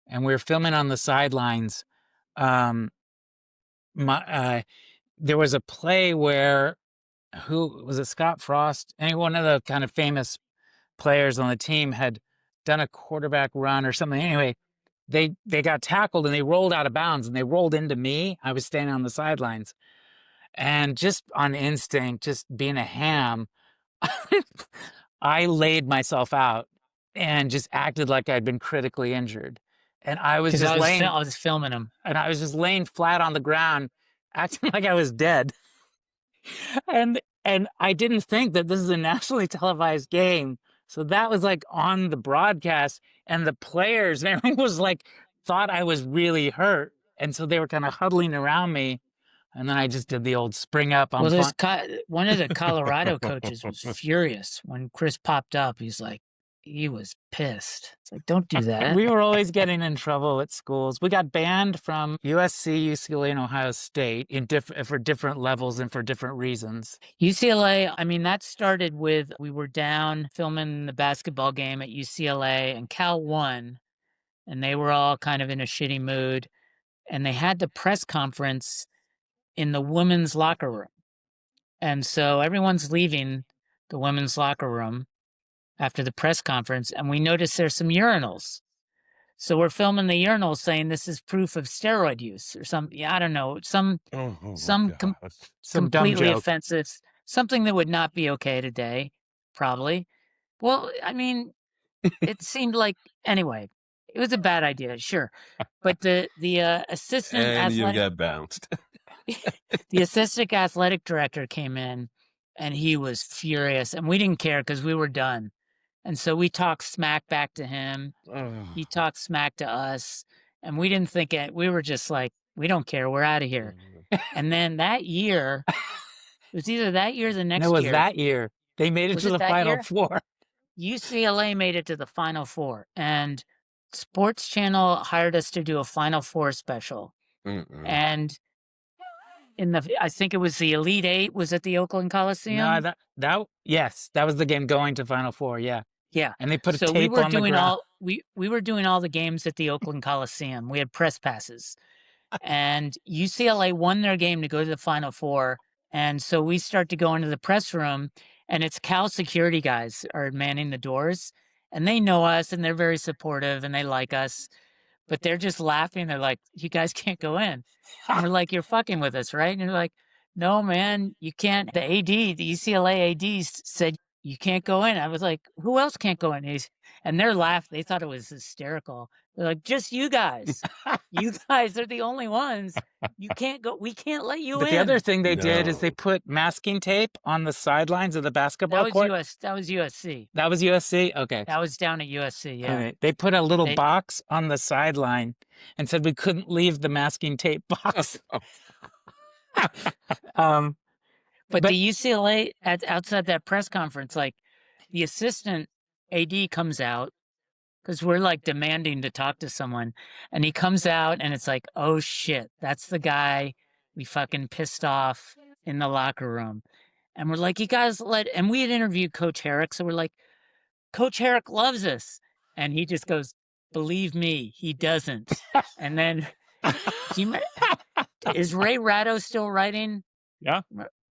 and we were filming on the sidelines. There was a play where who was it? Scott Frost, one of the kind of famous players on the team had done a quarterback run or something. Anyway, they got tackled and they rolled out of bounds and they rolled into me. I was standing on the sidelines, and just on instinct, just being a ham, I laid myself out and just acted like I'd been critically injured. And I was just I was filming him, and I was just laying flat on the ground, acting like I was dead. And I didn't think that this is a nationally televised game. So that was like on the broadcast, and the players and everyone was like, thought I was really hurt. And so they were kind of huddling around me. And then I just did the old spring up. One of the Colorado coaches was furious when Chris popped up. He was pissed. It's like, don't do that. We were always getting in trouble at schools. We got banned from USC, UCLA, and Ohio State for different levels and for different reasons. UCLA, that started with, we were down filming the basketball game at UCLA, and Cal won, and they were all kind of in a shitty mood, and they had the press conference in the women's locker room. And so everyone's leaving the women's locker room after the press conference, and we notice there's some urinals. So we're filming the urinals saying this is proof of steroid use or something. I don't know, some completely offensive, something that would not be okay today, probably. Well, it seemed like, anyway, it was a bad idea, sure. But the assistant and you got bounced. The assistant athletic director came in, and he was furious, and we didn't care because we were done. And so we talked smack back to him. He talked smack to us, and we didn't think it. We were just like, we don't care. We're out of here. And then that year, it was either that year or the next year. No, it was that year. They made it to the Final Four. UCLA made it to the Final Four, and Sports Channel hired us to do a Final Four special. And I think it was the Elite Eight was at the Oakland Coliseum. No, yes, that was the game going to Final Four. Yeah. Yeah. And they put a tape on the ground. We were doing all the games at the Oakland Coliseum. We had press passes. And UCLA won their game to go to the Final Four. And so we start to go into the press room, and it's Cal security guys are manning the doors, and they know us, and they're very supportive, and they like us. but they're just laughing. They're like, "You guys can't go in." And we're like, "You're fucking with us, right?" And they're like, "No, man, you can't." The AD, the UCLA AD said you can't go in. I was like, "Who else can't go in?" And they're laughing. They thought it was hysterical. They're like, "Just you guys. You guys are the only ones. You can't go. We can't let you But in." the other thing they did is No. they put masking tape on the sidelines of the basketball That was court. That was USC. That was USC? Okay. That was down at USC. Yeah. Okay. They put a little They- box on the sideline and said we couldn't leave the masking tape box. But But- the UCLA outside that press conference, like the assistant AD comes out because we're like demanding to talk to someone, and he comes out and it's like, oh shit, that's the guy we fucking pissed off in the locker room. And we're like, you guys and we had interviewed Coach Herrick, so we're like, Coach Herrick loves us. And he just goes, believe me, he doesn't. And then is Ray Ratto still writing? Yeah.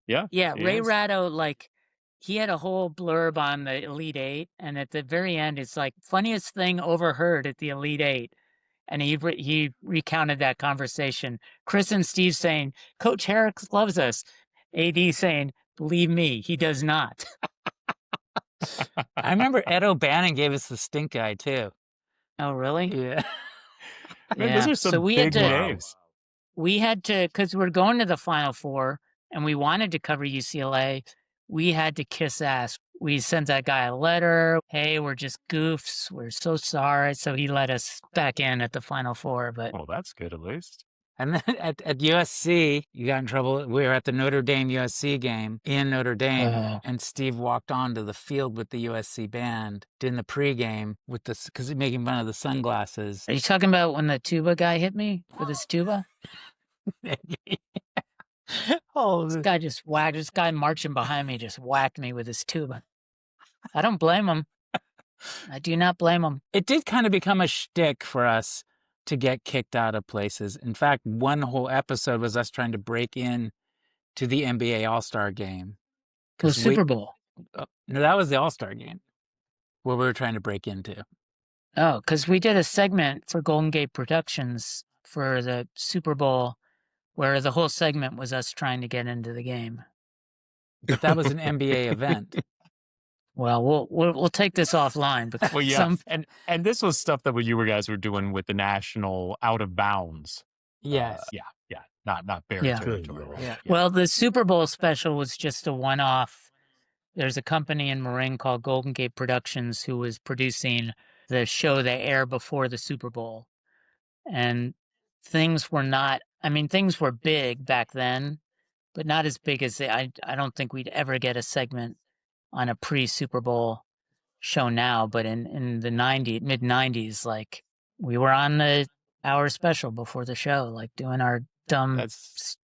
Yeah, he Ray is. Ratto, like, he had a whole blurb on the Elite Eight, and at the very end, it's like, funniest thing overheard at the Elite Eight. And he recounted that conversation. Chris and Steve saying, Coach Herrick loves us. AD saying, believe me, he does not. I remember Ed O'Bannon gave us the stink eye too. Oh, really? Yeah. Man, those are some So we big had to, names. because we're going to the Final Four, and we wanted to cover UCLA, we had to kiss ass. We sent that guy a letter. Hey, we're just goofs. We're so sorry. So he let us back in at the Final Four. But Well, that's good at least. And then at USC, you got in trouble. We were at the Notre Dame USC game in Notre Dame, and Steve walked onto the field with the USC band in the pregame with because he's making fun of the sunglasses. Are you talking about when the tuba guy hit me with his tuba? This guy just whacked. This guy marching behind me just whacked me with his tuba. I don't blame him. I do not blame him. It did kind of become a shtick for us to get kicked out of places. In fact, one whole episode was us trying to break in to the NBA All-Star game. The Super Bowl. No, that was the All-Star game where we were trying to break into. Oh, because we did a segment for Golden Gate Productions for the Super Bowl where the whole segment was us trying to get into the game. But that was an NBA event. Well, we'll take this offline because Well, yeah, and this was stuff that you guys were doing with the national out of bounds. Yes. Yeah, not bear territory. Right? Yeah. Well, the Super Bowl special was just a one-off. There's a company in Marin called Golden Gate Productions who was producing the show they air before the Super Bowl, and things were big back then, but not as big as I don't think we'd ever get a segment on a pre-Super Bowl show now, but in the mid-90s, like, we were on the hour special before the show, like, doing our dumb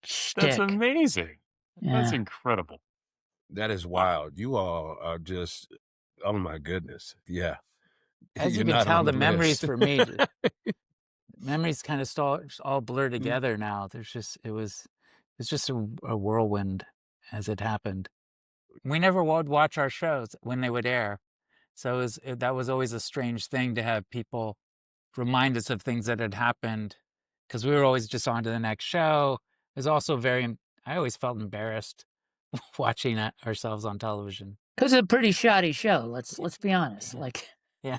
shtick. That's amazing. Yeah. That's incredible. That is wild. You all are just, oh my goodness. Yeah. As You're you can not tell, on the list. memories for me, memories kind of all blur together now. It's just a whirlwind as it happened. We never would watch our shows when they would air. So that was always a strange thing to have people remind us of things that had happened because we were always just on to the next show. It was also I always felt embarrassed watching ourselves on television. Because it's a pretty shoddy show. Let's be honest. Like, yeah.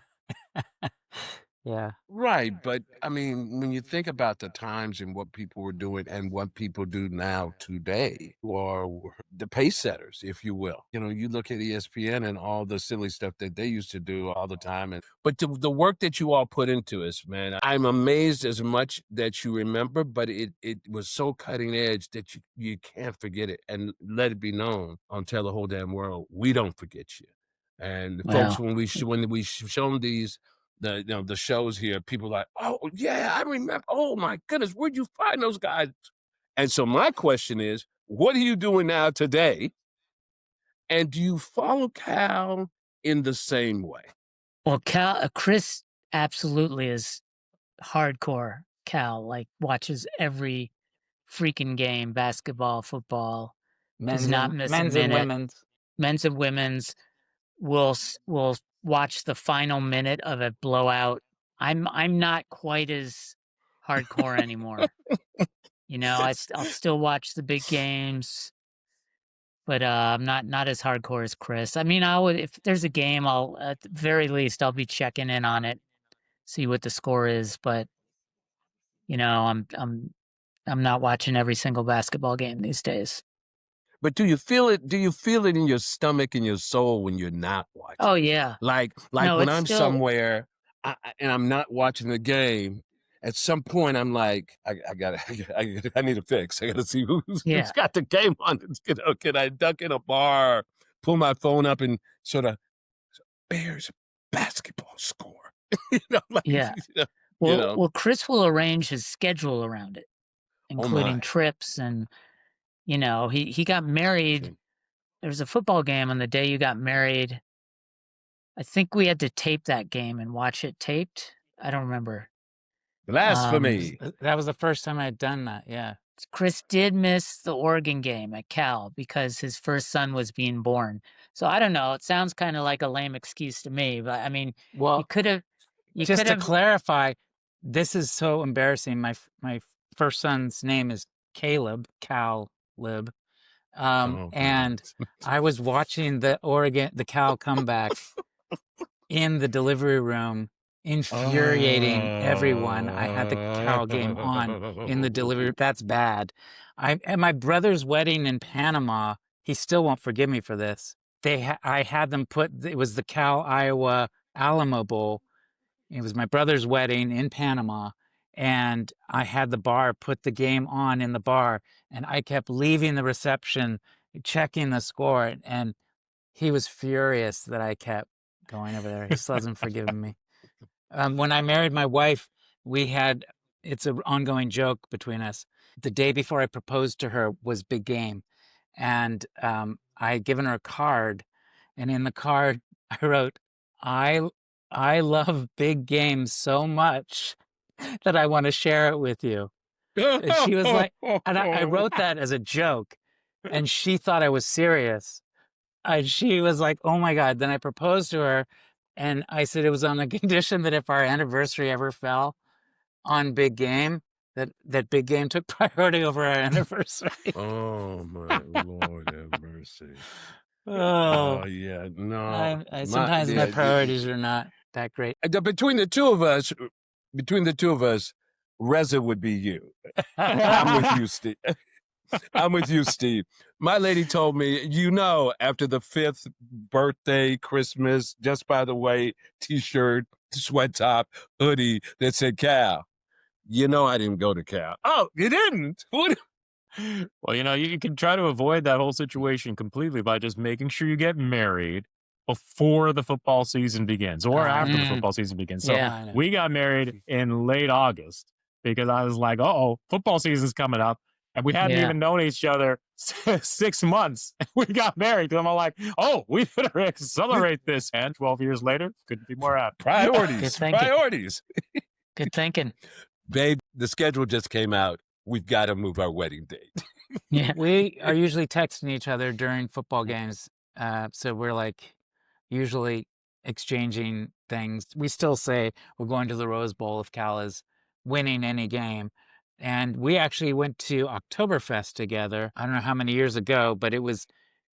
Yeah. Right. But I mean, when you think about the times and what people were doing and what people do now today, or the pace setters, if you will, you look at ESPN and all the silly stuff that they used to do all the time. But the work that you all put into us, man, I'm amazed as much that you remember, but it was so cutting edge that you can't forget it, and let it be known on Tell the Whole Damn World, we don't forget you. And folks, when we show them these, the shows here, people are like, oh yeah, I remember. Oh my goodness, where'd you find those guys? And so my question is, what are you doing now today? And do you follow Cal in the same way? well, Chris absolutely is hardcore Cal, like, watches every freaking game, basketball, football, does not miss a men's minute. and women's. Men's and women's will watch the final minute of a blowout I'm not quite as hardcore anymore. I'll still watch the big games, but I'm not as hardcore as Chris. I mean, if there's a game, I'll at the very least I'll be checking in on it, see what the score is. But I'm not watching every single basketball game these days. But do you feel it? Do you feel it in your stomach and your soul when you're not watching? Oh yeah. Like No, when it's I'm still somewhere and I'm not watching the game, at some point I'm like, I need a fix. I gotta see who's Yeah. got the game on. Can I duck in a bar, pull my phone up and sort of Bears basketball score? Yeah. Well, Chris will arrange his schedule around it, including my. trips and he got married. There was a football game on the day you got married. I think we had to tape that game and watch it taped. I don't remember. Blasphemy. That was the first time I'd done that. Yeah. Chris did miss the Oregon game at Cal because his first son was being born. So I don't know. It sounds kind of like a lame excuse to me, but I mean, Well, you could have. Just to clarify, this is so embarrassing. My first son's name is Caleb, Cal-lib. And I was watching the Cal comeback in the delivery room, infuriating everyone. I had the Cal game on in the delivery. That's bad. At my brother's wedding in Panama, he still won't forgive me for this. I had them it was the Cal Iowa Alamo Bowl. It was my brother's wedding in Panama, and I had the bar put the game on in the bar, and I kept leaving the reception, checking the score, and he was furious that I kept going over there. He still hasn't forgiven me. When I married my wife, it's an ongoing joke between us. The day before I proposed to her was big game, and I had given her a card, and in the card I wrote, I love big games so much that I want to share it with you. And she was like, and I wrote that as a joke, and she thought I was serious. She was like, oh my God. Then I proposed to her, and I said it was on the condition that if our anniversary ever fell on big game, that big game took priority over our anniversary. Oh my Lord have mercy. Oh yeah, no. Sometimes my priorities are not that great. Between the two of us, Reza would be you. I'm with you, Steve. I'm with you, Steve. My lady told me, after the 5th birthday, Christmas, just by the way, T-shirt, sweat top, hoodie that said Cal. I didn't go to Cal. Oh, you didn't? What? Well, you can try to avoid that whole situation completely by just making sure you get married before the football season begins or after the football season begins. So we got married in late August because I was like, football season's coming up. And we hadn't even known each other 6 months. We got married. And I'm like, we better accelerate this. And 12 years later, couldn't be more happy. Priorities. Good thinking. Babe, the schedule just came out. We've got to move our wedding date. Yeah, we are usually texting each other during football games. So we're like usually exchanging things. We still say we're going to the Rose Bowl if Cal is winning any game. And we actually went to Oktoberfest together. I don't know how many years ago, but it was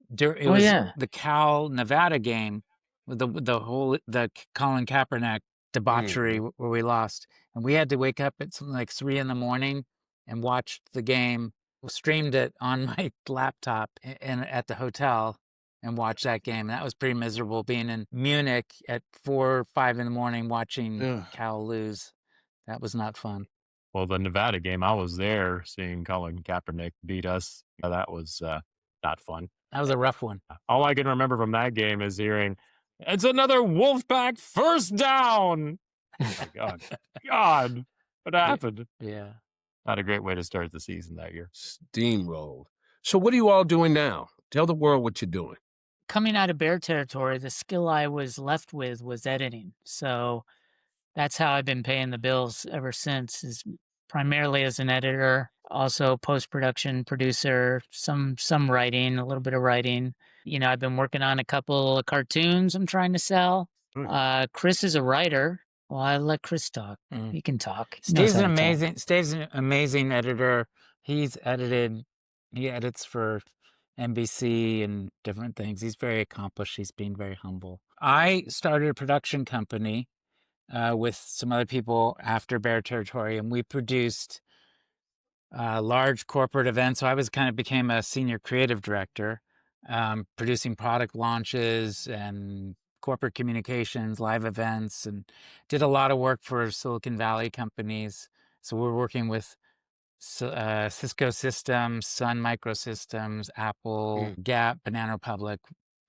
the Cal Nevada game with the Colin Kaepernick debauchery where we lost. And we had to wake up at something like 3 a.m. and watch the game. Streamed it on my laptop at the hotel and watched that game. That was pretty miserable being in Munich at 4 or 5 a.m. watching Cal lose. That was not fun. Well, the Nevada game, I was there seeing Colin Kaepernick beat us. That was not fun. That was a rough one. All I can remember from that game is hearing, it's another Wolfpack first down. Oh, my God. God, what happened? Yeah. Not a great way to start the season that year. Steamrolled. So what are you all doing now? Tell the world what you're doing. Coming out of Bear territory, the skill I was left with was editing. So that's how I've been paying the bills ever since, is primarily as an editor, also post-production producer, some writing, a little bit of writing. I've been working on a couple of cartoons I'm trying to sell. Chris is a writer. Well, I let Chris talk. Mm. He can talk. He knows Steve's how to talk. Steve's an amazing editor. He edits for NBC and different things. He's very accomplished. He's being very humble. I started a production company with some other people after Bear Territory, and we produced large corporate events. So I became a senior creative director, producing product launches and corporate communications, live events, and did a lot of work for Silicon Valley companies. So we're working with Cisco Systems, Sun Microsystems, Apple, Gap, Banana Republic,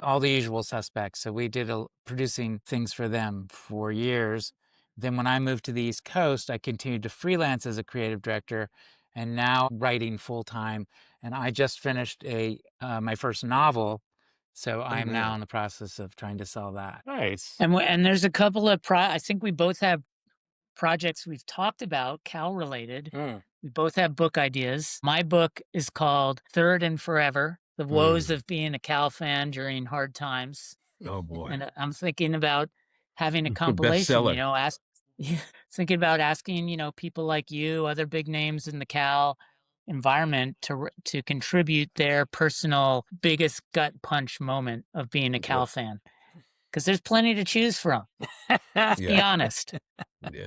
all the usual suspects. So we did producing things for them for years. Then when I moved to the East Coast, I continued to freelance as a creative director and now writing full time. And I just finished my first novel. So I'm now in the process of trying to sell that. Nice. And there's a couple of I think we both have projects we've talked about, Cal related. We both have book ideas. My book is called Third and Forever: The Woes of Being a Cal Fan During Hard Times. Oh boy. And I'm thinking about having a compilation, Bestseller. Thinking about asking, people like you, other big names in the Cal environment to contribute their personal biggest gut punch moment of being a Cal fan. Because there's plenty to choose from. Let's be honest. Yeah.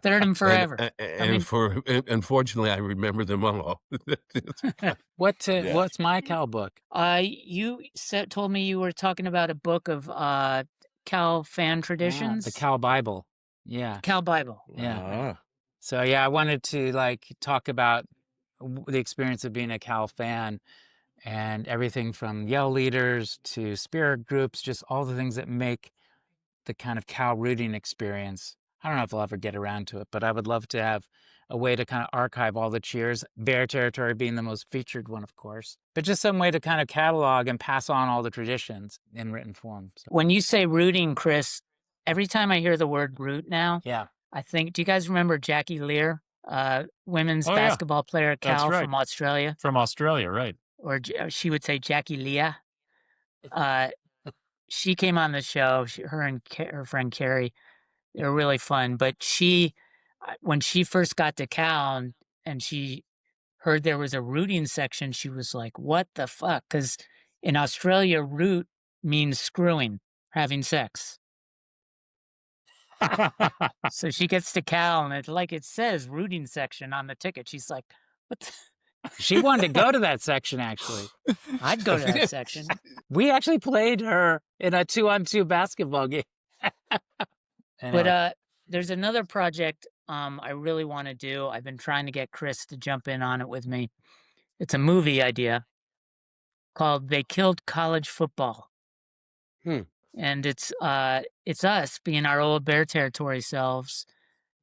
Third and Forever. Unfortunately, I remember them all. What's my Cal book? You told me you were talking about a book of Cal fan traditions. The Cal Bible. Yeah. Cal Bible. Yeah. So I wanted to talk about the experience of being a Cal fan and everything from yell leaders to spirit groups, just all the things that make the kind of Cal rooting experience. I don't know if I'll ever get around to it, but I would love to have a way to kind of archive all the cheers, Bear Territory being the most featured one, of course, but just some way to kind of catalog and pass on all the traditions in written form. So. When you say rooting, Chris, every time I hear the word root now, I think, do you guys remember Jackie Lear, women's basketball player at Cal from Australia? From Australia, right. Or she would say Jackie Leah. She came on the show, her and her friend Carrie. They were really fun. But when she first got to Cal and she heard there was a rooting section, she was like, what the fuck? Because in Australia, root means screwing, having sex. So she gets to Cal and it says rooting section on the ticket. She's like, what the? She wanted to go to that section, actually. I'd go to that section. We actually played her in a 2-on-2 basketball game. Anyway. But there's another project I really want to do. I've been trying to get Chris to jump in on it with me. It's a movie idea called They Killed College Football. And it's us being our old Bear Territory selves,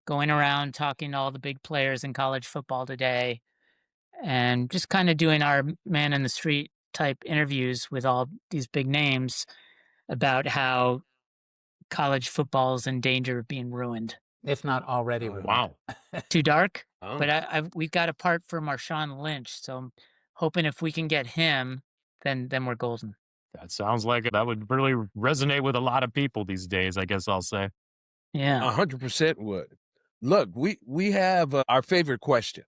going around talking to all the big players in college football today, and just kind of doing our man in the street type interviews with all these big names about how college football is in danger of being ruined. If not already ruined. Wow. Too dark? Oh. But we've got a part for Marshawn Lynch, so I'm hoping if we can get him, then we're golden. That sounds like that would really resonate with a lot of people these days, I guess I'll say. Yeah. 100% would. Look, we have our favorite question.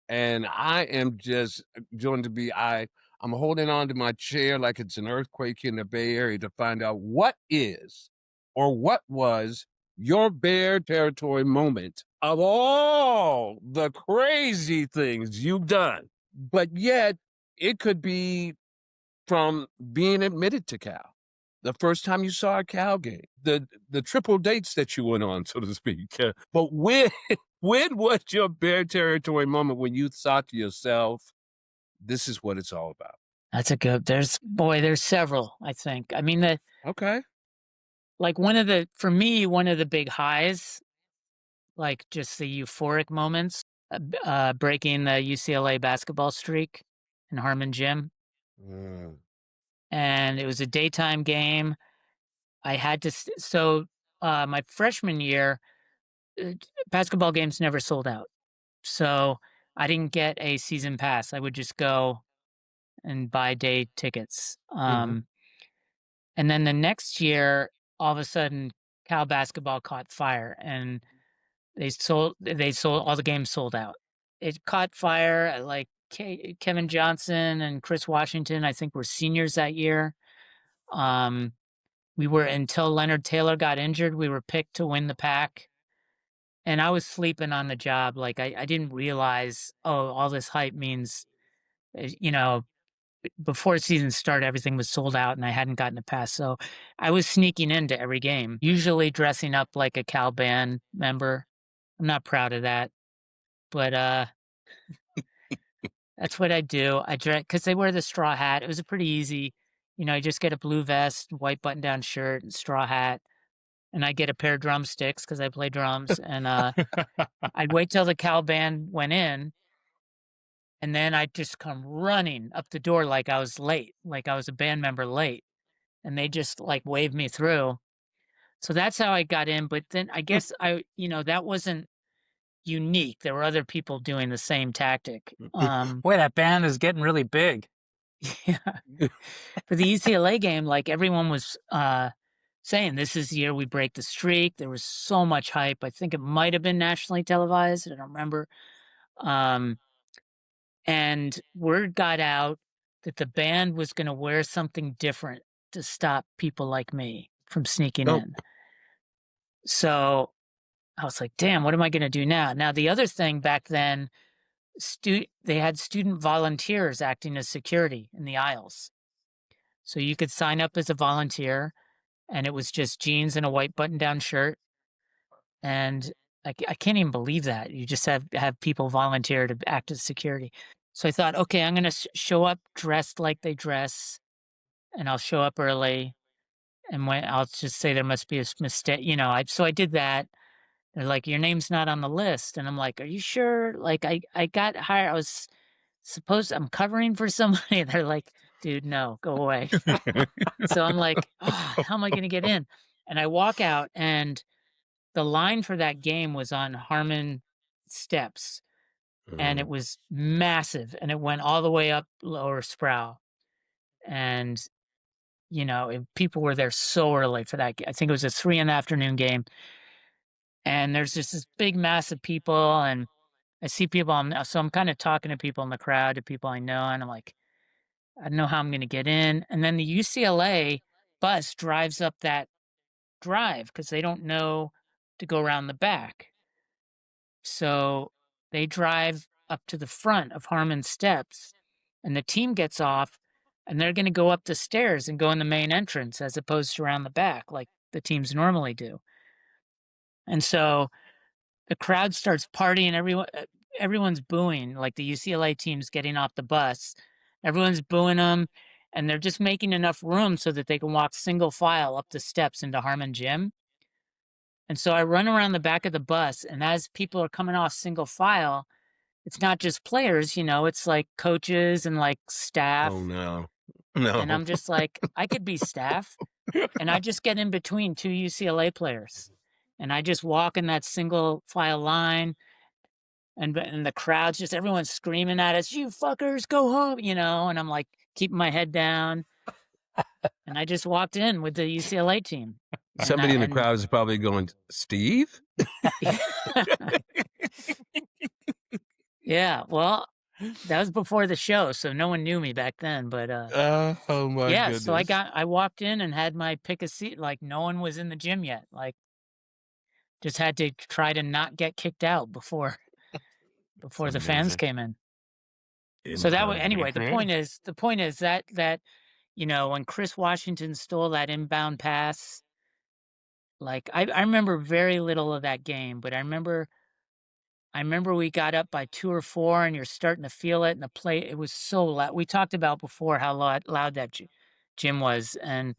And I am just going to be, I'm holding on to my chair like it's an earthquake in the Bay Area to find out what is or what was your Bear Territory moment of all the crazy things you've done. But yet it could be from being admitted to Cal, the first time you saw a Cal game, the triple dates that you went on, so to speak. But when was your Bear Territory moment when you thought to yourself, this is what it's all about? That's a good, there's several, I think. I mean, like for me, one of the big highs, like just the euphoric moments, breaking the UCLA basketball streak in Harmon Gym. And it was a daytime game. I had to, my freshman year, basketball games never sold out. So I didn't get a season pass. I would just go and buy day tickets. And then the next year, all of a sudden, Cal basketball caught fire, and they sold all the games sold out. It caught fire. Like Kevin Johnson and Chris Washington, I think, were seniors that year. We were, until Leonard Taylor got injured, we were picked to win the pack. And I was sleeping on the job. Like I didn't realize, all this hype means, before season started, everything was sold out and I hadn't gotten a pass. So I was sneaking into every game, usually dressing up like a Cal band member. I'm not proud of that, but that's what I do. I dress, because they wear the straw hat. It was a pretty easy, you just get a blue vest, white button-down shirt, and straw hat. And I get a pair of drumsticks because I play drums. And I'd wait till the Cal band went in, and then I'd just come running up the door like I was late, like I was a band member late. And they just like waved me through. So that's how I got in. But then I guess that wasn't unique. There were other people doing the same tactic. Boy, that band is getting really big. Yeah. For the UCLA game, like everyone was saying, this is the year we break the streak. There was so much hype. I think it might have been nationally televised. I don't remember. And word got out that the band was going to wear something different to stop people like me from sneaking in. So I was like, damn, what am I going to do now? Now, the other thing back then, they had student volunteers acting as security in the aisles. So you could sign up as a volunteer, and it was just jeans and a white button-down shirt. And I can't even believe that. You just have people volunteer to act as security. So I thought, okay, I'm going to show up dressed like they dress, and I'll show up early. And I'll just say there must be a mistake, so I did that. They're like, your name's not on the list. And I'm like, are you sure? Like, I got hired. I'm covering for somebody. They're like, dude, no, go away. So I'm like, how am I going to get in? And I walk out, and the line for that game was on Harmon Steps. And it was massive. And it went all the way up Lower Sproul. And, people were there so early for that. I think it was a 3 p.m. game. And there's just this big mass of people, and I see people. So I'm kind of talking to people in the crowd, to people I know, and I'm like, I don't know how I'm going to get in. And then the UCLA bus drives up that drive because they don't know to go around the back. So they drive up to the front of Harmon Steps, and the team gets off, and they're going to go up the stairs and go in the main entrance as opposed to around the back like the teams normally do. And so the crowd starts partying. Everyone's booing, like the UCLA team's getting off the bus. Everyone's booing them, and they're just making enough room so that they can walk single file up the steps into Harmon Gym. And so I run around the back of the bus, and as people are coming off single file, it's not just players, it's like coaches and like staff. Oh, no. And I'm just like, I could be staff. And I just get in between 2 UCLA players. And I just walk in that single file line, and the crowd's just, everyone's screaming at us, you fuckers, go home, and I'm like keeping my head down. And I just walked in with the UCLA team. Somebody in the crowd is probably going, Steve? Yeah, well, that was before the show, so no one knew me back then. But oh my goodness. So I walked in and had my pick a seat. Like, no one was in the gym yet. Like, just had to try to not get kicked out before the fans came in. So that was, anyway, the point is that when Chris Washington stole that inbound pass, like I remember very little of that game, but I remember we got up by 2 or 4, and you're starting to feel it, and the play, it was so loud. We talked about before how loud that gym was, and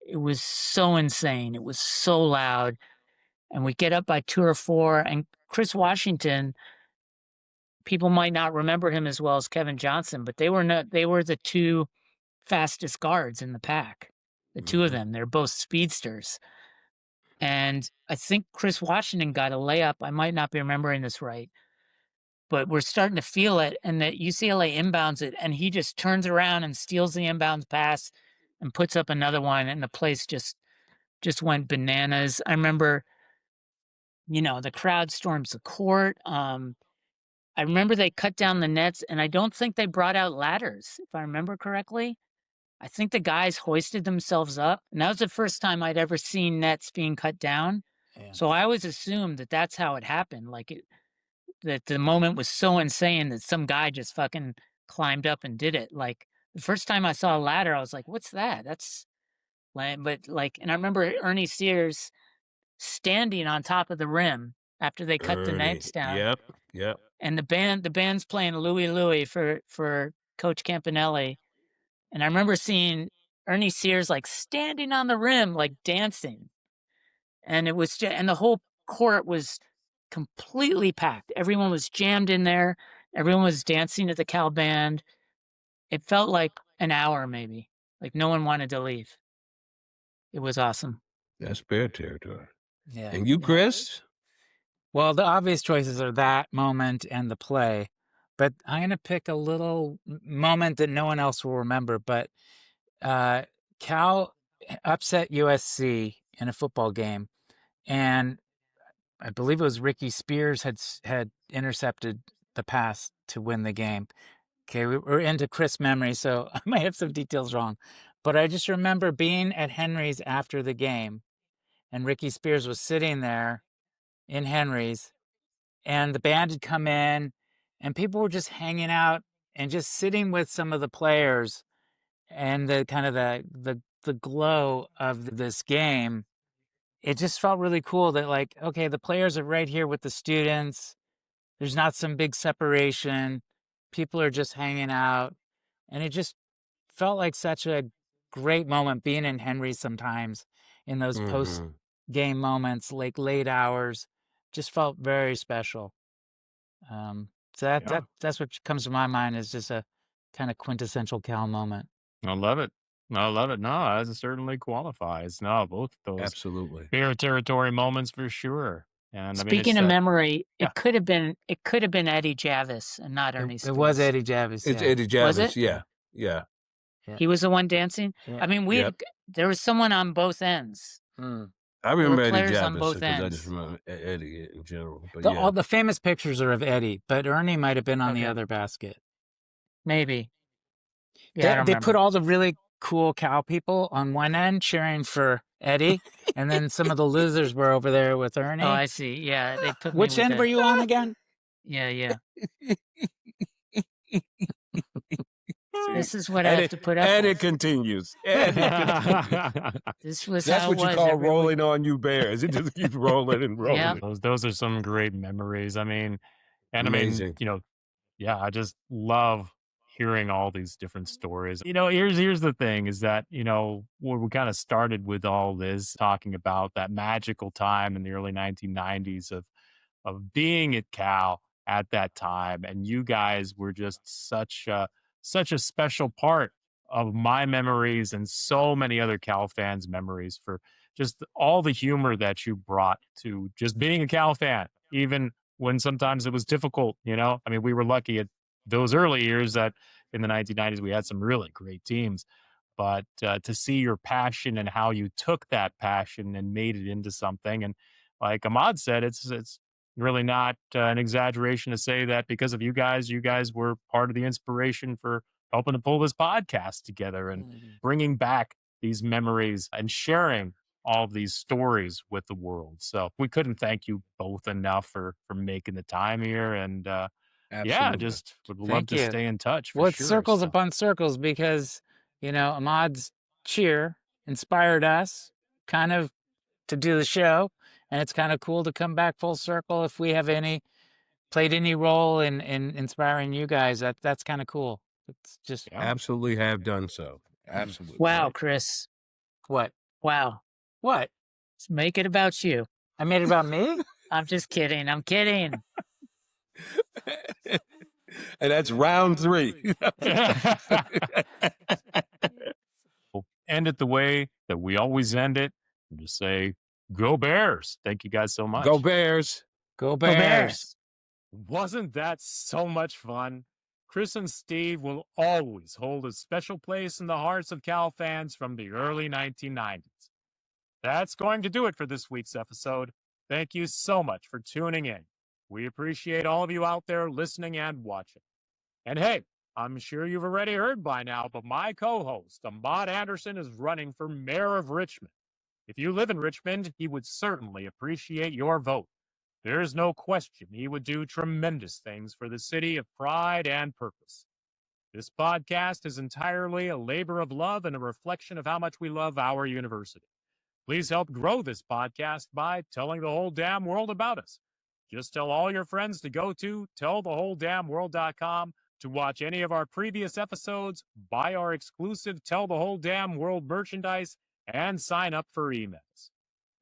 it was so insane. It was so loud. And we get up by 2 or 4, and Chris Washington, people might not remember him as well as Kevin Johnson, but they were the 2 fastest guards in the pack. The 2 of them, they're both speedsters. And I think Chris Washington got a layup. I might not be remembering this right, but we're starting to feel it. And that UCLA inbounds it, and he just turns around and steals the inbounds pass and puts up another one, and the place just just went bananas. I remember, the crowd storms the court. I remember they cut down the nets, and I don't think they brought out ladders, if I remember correctly. I think the guys hoisted themselves up, and that was the first time I'd ever seen nets being cut down. Yeah. So I always assumed that that's how it happened. That the moment was so insane that some guy just fucking climbed up and did it. Like the first time I saw a ladder, I was like, "What's that?" That's and I remember Ernie Sears standing on top of the rim after they cut the nets down. Yep. And the band's playing Louie Louie for Coach Campanelli. And I remember seeing Ernie Sears like standing on the rim, like dancing. And it was and the whole court was completely packed. Everyone was jammed in there. Everyone was dancing at the Cal band. It felt like an hour maybe. Like no one wanted to leave. It was awesome. That's bear territory. Yeah. And you, Chris? Well, the obvious choices are that moment and the play, but I'm going to pick a little moment that no one else will remember. But Cal upset USC in a football game, and I believe it was Ricky Spears had intercepted the pass to win the game. Okay, we're into Chris memory, so I might have some details wrong, but I just remember being at Henry's after the game, and Ricky Spears was sitting there in Henry's, and the band had come in, and people were just hanging out and just sitting with some of the players, and the kind of the glow of this game. It just felt really cool that, like, okay, the players are right here with the students. There's not some big separation. People are just hanging out, and it just felt like such a great moment being in Henry's sometimes in those post game moments, like late hours. Just felt very special. So that's what comes to my mind is just a kind of quintessential Cal moment. I love it. No, that certainly qualifies. No, both of those Absolutely. bear territory moments for sure. And Speaking of memory, yeah. it could have been Eddie Javis and not Ernie Spears. It was Eddie Javis. It's yeah. Eddie Javis. Was it? Yeah. He was the one dancing. Yeah. I mean, there was someone on both ends. I remember Eddie players on Javis both because I ends. just remember Eddie in general. But All the famous pictures are of Eddie, but Ernie might have been on the other basket. Maybe. Yeah, They put all the really cool Cal people on one end cheering for Eddie, and then some of the losers were over there with Ernie. Oh, I see. Yeah, they put. Which end were you on again? Yeah. This is what I have to put up And with. it continues. This was That's how what it you was call every rolling on you bears. It just keeps rolling and rolling. Yep. Those are some great memories. I mean, and Amazing. I mean, I just love hearing all these different stories. Here's the thing is that, where we kind of started with all this talking about that magical time in the early 1990s of being at Cal at that time. And you guys were just such a special part of my memories and so many other Cal fans' memories for just all the humor that you brought to just being a Cal fan, even when sometimes it was difficult, I mean, we were lucky at those early years that in the 1990s, we had some really great teams. But to see your passion and how you took that passion and made it into something. And like Ahmad said, it's really not an exaggeration to say that because of you guys were part of the inspiration for helping to pull this podcast together and bringing back these memories and sharing all of these stories with the world. So we couldn't thank you both enough for making the time here. And just would love to stay in touch. Well, it's circles upon circles because, Ahmad's cheer inspired us kind of to do the show. And it's kind of cool to come back full circle if we have played any role in inspiring you guys. That's kind of cool. It's just absolutely have done so. Absolutely. Wow, Chris. What? Wow. What? Let's make it about you. I made it about me? I'm just kidding. I'm kidding. And that's round 3. End it the way that we always end it. And just say, go Bears. Thank you guys so much. Go Bears. Go Bears. Wasn't that so much fun? Chris and Steve will always hold a special place in the hearts of Cal fans from the early 1990s. That's going to do it for this week's episode. Thank you so much for tuning in. We appreciate all of you out there listening and watching. And hey, I'm sure you've already heard by now, but my co-host, Ahmad Anderson, is running for mayor of Richmond. If you live in Richmond, he would certainly appreciate your vote. There is no question he would do tremendous things for the city of pride and purpose. This podcast is entirely a labor of love and a reflection of how much we love our university. Please help grow this podcast by telling the whole damn world about us. Just tell all your friends to go to tellthewholedamnworld.com to watch any of our previous episodes, buy our exclusive Tell the Whole Damn World merchandise, and sign up for emails.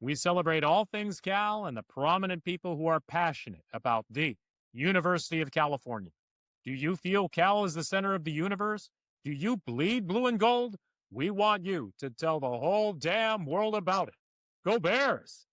We celebrate all things Cal and the prominent people who are passionate about the University of California. Do you feel Cal is the center of the universe? Do you bleed blue and gold? We want you to tell the whole damn world about it. Go Bears!